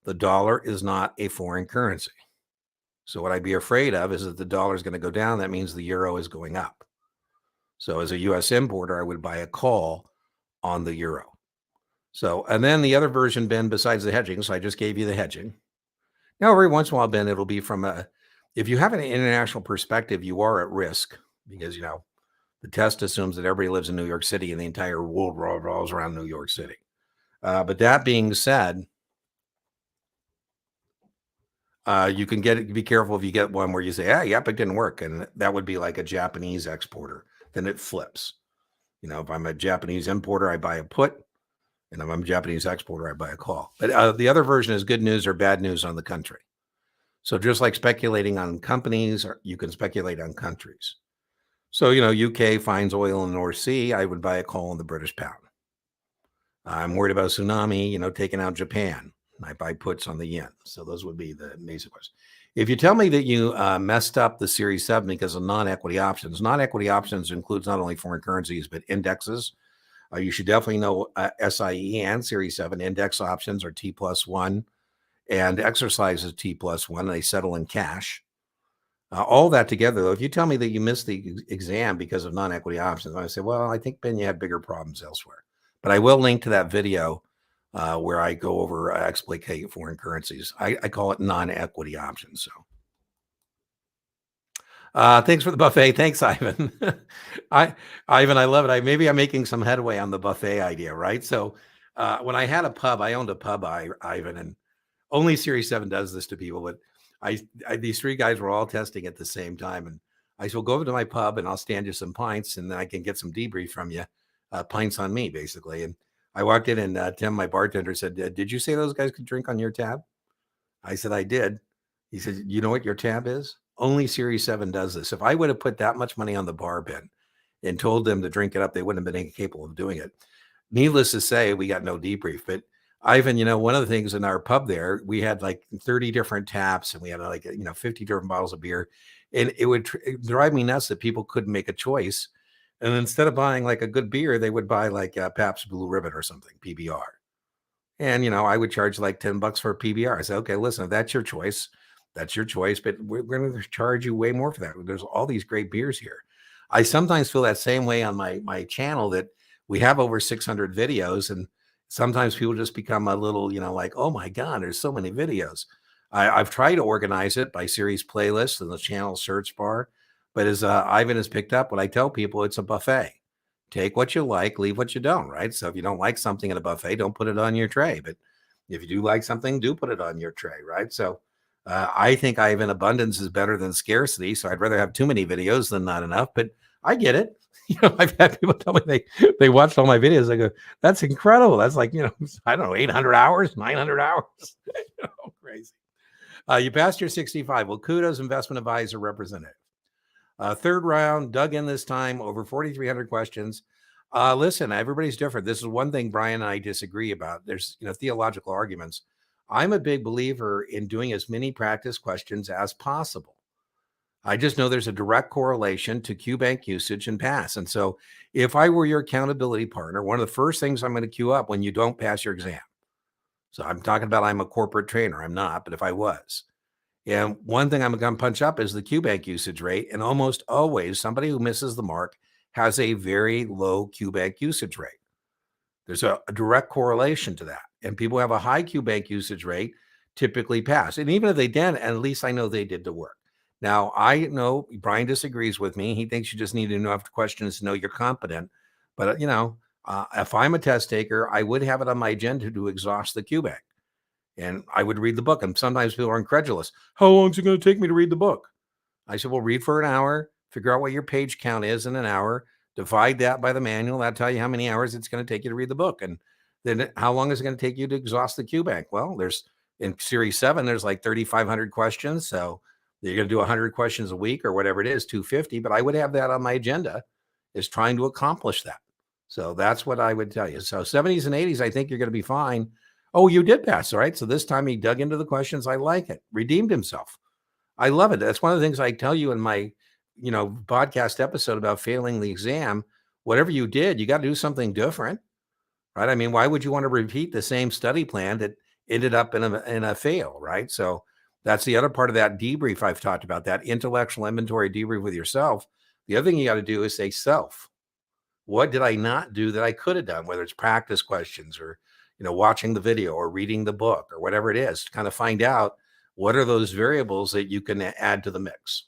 the dollar is not a foreign currency. So what I'd be afraid of is that the dollar is going to go down. That means the euro is going up. So as a U.S. importer, I would buy a call on the euro. So, and then the other version, Ben, besides the hedging, so I just gave you the hedging. Now, every once in a while, Ben, it'll be from if you have an international perspective, you are at risk because, the test assumes that everybody lives in New York City and the entire world revolves around New York City. But that being said, you can be careful if you get one where you say, yep, it didn't work. And that would be like a Japanese exporter. Then it flips. If I'm a Japanese importer, I buy a put. And if I'm a Japanese exporter, I buy a call. But the other version is good news or bad news on the country. So just like speculating on companies, you can speculate on countries. So, UK finds oil in the North Sea. I would buy a call on the British pound. I'm worried about a tsunami, taking out Japan. I buy puts on the yen. So those would be the basic ones. If you tell me that you messed up the Series 7 because of non-equity options includes not only foreign currencies, but indexes. You should definitely know SIE and Series 7 index options are T+1 and exercises T+1. They settle in cash. All that together, though, if you tell me that you missed the exam because of non-equity options, I say, well, I think, Ben, you had bigger problems elsewhere. But I will link to that video where I go over explicate foreign currencies. I call it non-equity options. So thanks for the buffet. Thanks, Ivan. Ivan, I love it. Maybe I'm making some headway on the buffet idea, right? So when I had a pub, I owned a pub, Ivan, and only Series 7 does this to people, but these three guys were all testing at the same time. And I said, well, go over to my pub and I'll stand you some pints and then I can get some debrief from you. Pints on me, basically. And I walked in and Tim, my bartender, said, did you say those guys could drink on your tab? I said, I did. He said, you know what your tab is? Only Series 7 does this. If I would have put that much money on the bar, Ben, and told them to drink it up, they wouldn't have been incapable of doing it. Needless to say, we got no debrief. But Ivan, one of the things in our pub there, we had like 30 different taps and we had like, 50 different bottles of beer. And it would drive me nuts that people couldn't make a choice. And instead of buying like a good beer, they would buy like Pabst Blue Ribbon or something, PBR. And, I would charge like $10 for a PBR. I said, okay, listen, if that's your choice, that's your choice, but we're going to charge you way more for that. There's all these great beers here. I sometimes feel that same way on my channel, that we have over 600 videos and sometimes people just become a little, like, oh my God, there's so many videos. I've tried to organize it by series playlists in the channel search bar, But as Ivan has picked up, what I tell people, it's a buffet. Take what you like, leave what you don't, right? So if you don't like something at a buffet, don't put it on your tray. But if you do like something, do put it on your tray, right? So I think Ivan, abundance is better than scarcity. So I'd rather have too many videos than not enough. But I get it. I've had people tell me they watched all my videos. I go, that's incredible. That's like, I don't know, 800 hours, 900 hours. Crazy. You passed your 65. Well, kudos, investment advisor representative. Third round, dug in this time, over 4,300 questions. Listen, everybody's different. This is one thing Brian and I disagree about. There's, theological arguments. I'm a big believer in doing as many practice questions as possible. I just know there's a direct correlation to QBank usage and pass. And so if I were your accountability partner, one of the first things I'm going to queue up when you don't pass your exam. So I'm talking about, I'm a corporate trainer. I'm not, but if I was. And one thing I'm going to punch up is the QBank usage rate. And almost always somebody who misses the mark has a very low QBank usage rate. There's a direct correlation to that. And people who have a high QBank usage rate typically pass. And even if they didn't, at least I know they did the work. Now, I know Brian disagrees with me. He thinks you just need enough questions to know you're competent. But, if I'm a test taker, I would have it on my agenda to exhaust the QBank. And I would read the book. And sometimes people are incredulous. How long is it going to take me to read the book? I said, well, read for an hour, figure out what your page count is in an hour, divide that by the manual. That'll tell you how many hours it's going to take you to read the book. And then how long is it going to take you to exhaust the QBank? Well, in series 7, there's like 3,500 questions. So you're going to do 100 questions a week or whatever it is, 250. But I would have that on my agenda, is trying to accomplish that. So that's what I would tell you. So 70s and 80s, I think you're going to be fine. Oh, you did pass. All right. So this time he dug into the questions. I like it. Redeemed himself. I love it. That's one of the things I tell you in my, podcast episode about failing the exam. Whatever you did, you got to do something different, right? I mean, why would you want to repeat the same study plan that ended up in a fail, right? So that's the other part of that debrief I've talked about, that intellectual inventory debrief with yourself. The other thing you got to do is say self. What did I not do that I could have done, whether it's practice questions or, watching the video or reading the book or whatever it is, to kind of find out what are those variables that you can add to the mix.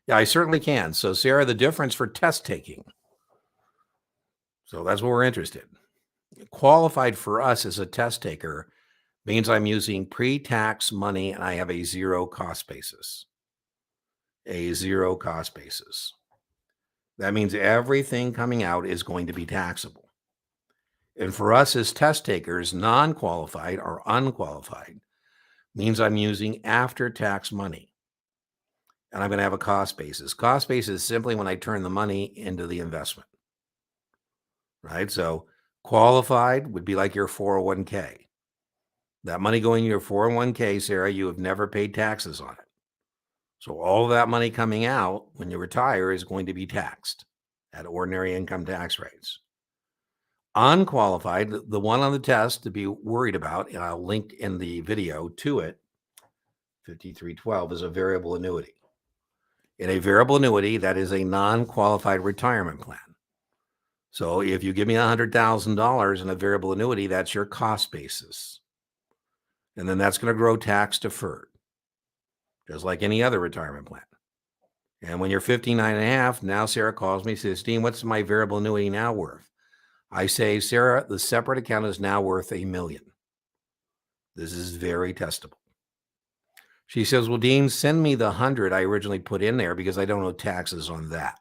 Yeah, I certainly can. So Sarah, the difference for test taking. So that's what we're interested in. Qualified for us as a test taker means I'm using pre-tax money and I have a zero cost basis. A zero cost basis. That means everything coming out is going to be taxable. And for us as test takers, non-qualified or unqualified means I'm using after-tax money. And I'm going to have a cost basis. Cost basis is simply when I turn the money into the investment, right? So qualified would be like your 401k. That money going to your 401k, Sarah, you have never paid taxes on it. So all of that money coming out when you retire is going to be taxed at ordinary income tax rates. Unqualified, the one on the test to be worried about, and I'll link in the video to it, 5312, is a variable annuity. In a variable annuity, that is a non-qualified retirement plan. So if you give me $100,000 in a variable annuity, that's your cost basis. And then that's going to grow tax deferred, just like any other retirement plan. And when you're 59 and a half, now Sarah calls me, says, Dean, what's my variable annuity now worth? I say, Sarah, the separate account is now worth $1 million. This is very testable. She says, well, Dean, send me the 100 I originally put in there because I don't owe taxes on that.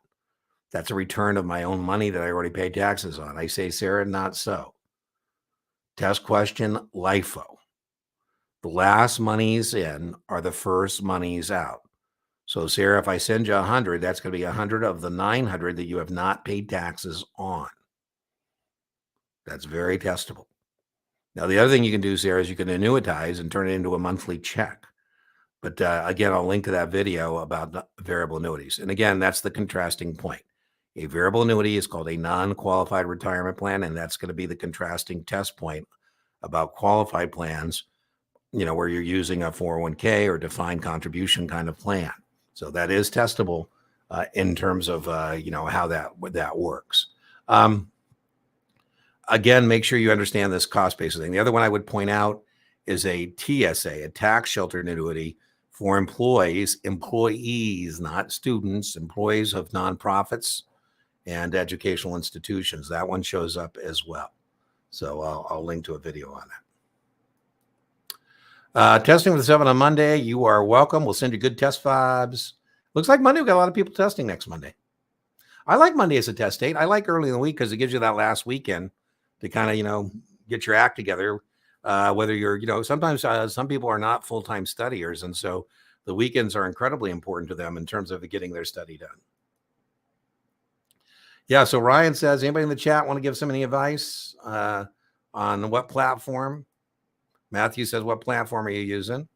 That's a return of my own money that I already paid taxes on. I say, Sarah, not so. Test question, LIFO. The last monies in are the first monies out. So, Sarah, if I send you 100, that's going to be 100 of the 900 that you have not paid taxes on. That's very testable. Now, the other thing you can do, Sarah, is you can annuitize and turn it into a monthly check. But again, I'll link to that video about variable annuities. And again, that's the contrasting point. A variable annuity is called a non-qualified retirement plan, and that's going to be the contrasting test point about qualified plans, where you're using a 401k or defined contribution kind of plan. So that is testable in terms of, how that works. Again, make sure you understand this cost basis thing. The other one I would point out is a TSA, a tax sheltered annuity for employees, not students, employees of nonprofits and educational institutions. That one shows up as well. So I'll link to a video on that. Testing with the 7 on Monday. You are welcome. We'll send you good test vibes. Looks like Monday, we've got a lot of people testing next Monday. I like Monday as a test date. I like early in the week because it gives you that last weekend to kind of, get your act together. Whether you're, sometimes some people are not full-time studiers. And so the weekends are incredibly important to them in terms of getting their study done. Yeah. So Ryan says, anybody in the chat want to give some any advice on what platform? Matthew says, what platform are you using?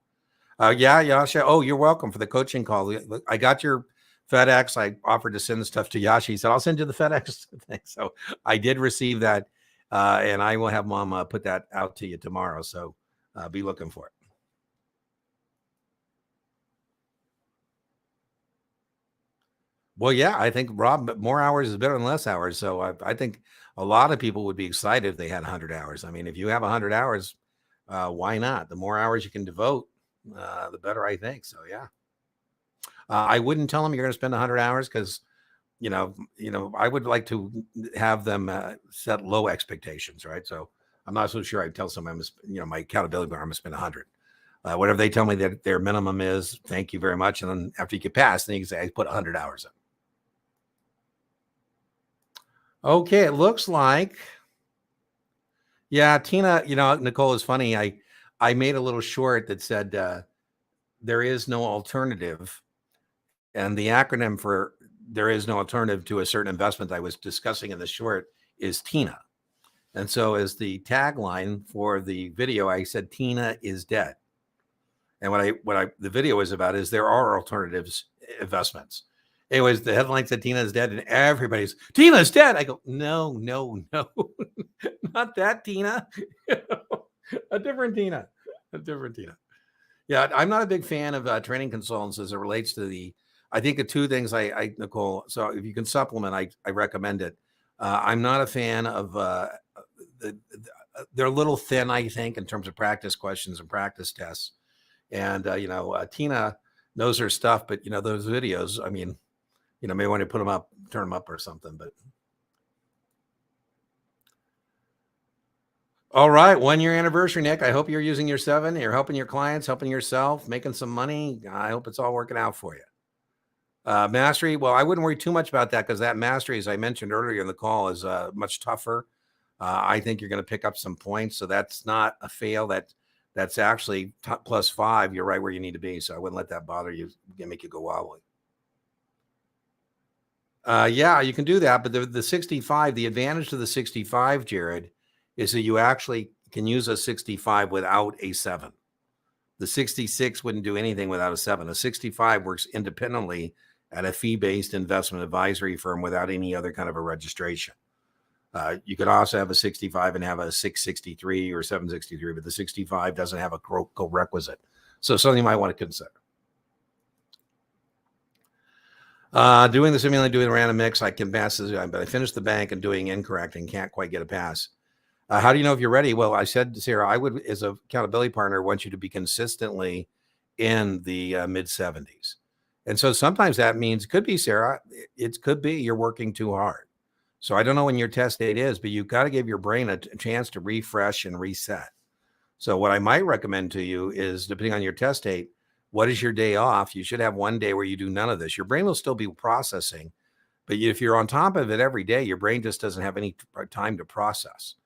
Yeah, Yasha. Oh, you're welcome for the coaching call. I got your FedEx. I offered to send the stuff to Yasha. He said, I'll send you the FedEx thing. So I did receive that. And I will have Mom put that out to you tomorrow. So be looking for it. Well, yeah, I think, Rob, more hours is better than less hours. So I think a lot of people would be excited if they had 100 hours. I mean, if you have 100 hours, why not? The more hours you can devote, the better, I think. So, yeah. I wouldn't tell them you're going to spend 100 hours because, I would like to have them set low expectations, right? So I'm not so sure I'd tell someone, my accountability bar, I'm going to spend 100. Whatever they tell me that their minimum is, thank you very much. And then after you get past, then you can say, I put 100 hours in. Okay, it looks like, yeah, Tina, Nicole is funny. I made a little short that said there is no alternative. And the acronym for there is no alternative to a certain investment I was discussing in the short is TINA. And so as the tagline for the video, I said, Tina is dead. And the video is about is there are alternatives investments. Anyways, the headline said Tina is dead, and everybody's Tina's dead. I go, no, not that Tina. A different Tina. Yeah, I'm not a big fan of training consultants as it relates to I think the two things Nicole, so if you can supplement, I recommend it. I'm not a fan of they're a little thin, I think, in terms of practice questions and practice tests. And, Tina knows her stuff, but, those videos, I mean, may want to turn them up or something, but. All right. 1 year anniversary, Nick. I hope you're using your 7. You're helping your clients, helping yourself, making some money. I hope it's all working out for you. Mastery. Well, I wouldn't worry too much about that because that mastery, as I mentioned earlier in the call, is much tougher. I think you're going to pick up some points. So that's not a fail. That's actually +5. You're right where you need to be. So I wouldn't let that bother you, make you go wobbly. Yeah, you can do that. But the 65, the advantage to the 65, Jared, is that you actually can use a 65 without a 7. The 66 wouldn't do anything without a 7. A 65 works independently at a fee-based investment advisory firm without any other kind of a registration. You could also have a 65 and have a 663 or 763, but the 65 doesn't have a co-requisite. So something you might want to consider. Doing the simulator, doing the random mix, I can pass this, but I finished the bank and doing incorrect and can't quite get a pass. How do you know if you're ready? Well, I said to Sarah, I would, as an accountability partner, want you to be consistently in the mid 70s. And so sometimes that means, could be, Sarah, it could be you're working too hard. So I don't know when your test date is, but you've got to give your brain a chance to refresh and reset. So what I might recommend to you is, depending on your test date, what is your day off? You should have one day where you do none of this. Your brain will still be processing, but if you're on top of it every day, your brain just doesn't have any time to process.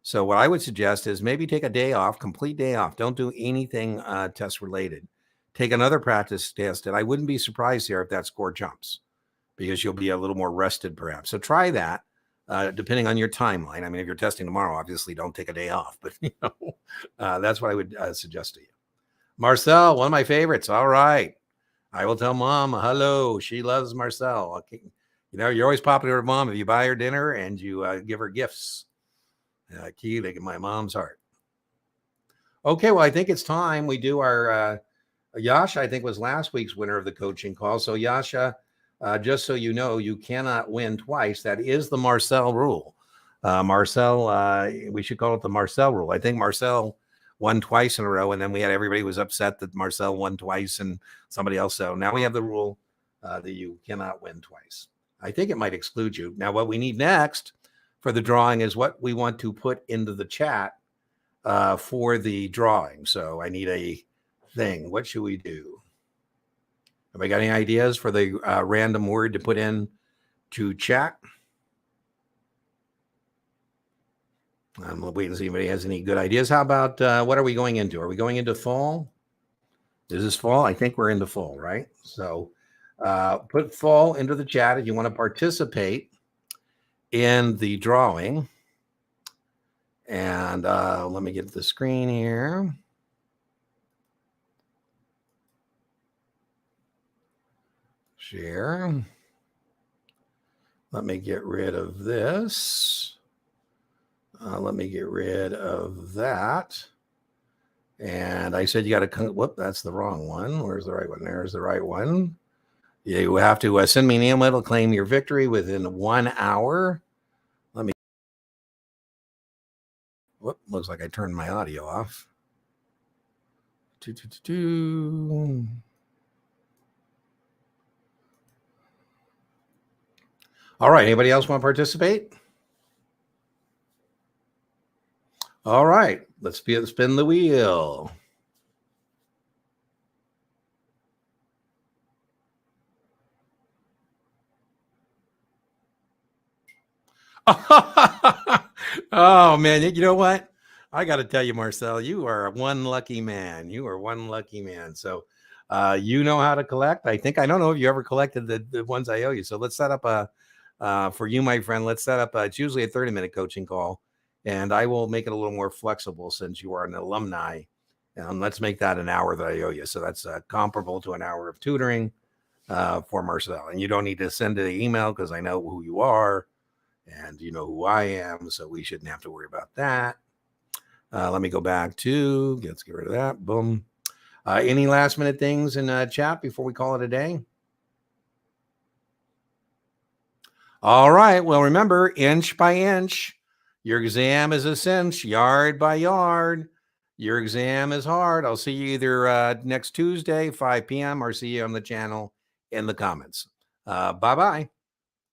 So what I would suggest is maybe take a day off, complete day off. Don't do anything test related. Take another practice test, and I wouldn't be surprised here if that score jumps because you'll be a little more rested perhaps. So try that depending on your timeline. I mean, if you're testing tomorrow, obviously don't take a day off, but that's what I would suggest to you. Marcel, one of my favorites. All right. I will tell Mom hello. She loves Marcel. Okay. You're always popular with Mom if you buy her dinner and you give her gifts. Key to my mom's heart. Okay, well, I think it's time we do our Yasha, I think, was last week's winner of the coaching call. So Yasha, just so you know, you cannot win twice. That is the Marcel rule. Marcel, we should call it the Marcel rule. I think Marcel won twice in a row, and then we had everybody was upset that Marcel won twice and somebody else. So now we have the rule that you cannot win twice. I think it might exclude you. Now, what we need next for the drawing is what we want to put into the chat for the drawing. So I need a thing. What should we do? Have I got any ideas for the random word to put in to chat? I'm waiting to see if anybody has any good ideas. How about what are we going into? Are we going into fall? Is this fall? I think we're into fall, right? So put fall into the chat if you want to participate in the drawing. And let me get the screen here. Share. Let me get rid of this. Let me get rid of that. And I said you got to, whoop, that's the wrong one. Where's the right one? There's the right one. You have to send me an email to claim your victory within 1 hour. Let me, whoop, looks like I turned my audio off. All right, anybody else want to participate? All right, let's spin the wheel. Oh man, you know what? I got to tell you, Marcel, you are one lucky man. You are one lucky man. So you know how to collect. I don't know if you ever collected the ones I owe you. So let's set up for you, my friend, let's set up it's usually a 30-minute coaching call, and I will make it a little more flexible since you are an alumni. And let's make that an hour that I owe you. So that's comparable to an hour of tutoring for Marcel. And you don't need to send an email because I know who you are and you know who I am. So we shouldn't have to worry about that. Let me go back to, let's get rid of that. Boom. Any last minute things in chat before we call it a day? All right. Well, remember, inch by inch, your exam is a cinch, yard by yard. Your exam is hard. I'll see you either next Tuesday, 5 p.m., or see you on the channel in the comments. Bye-bye.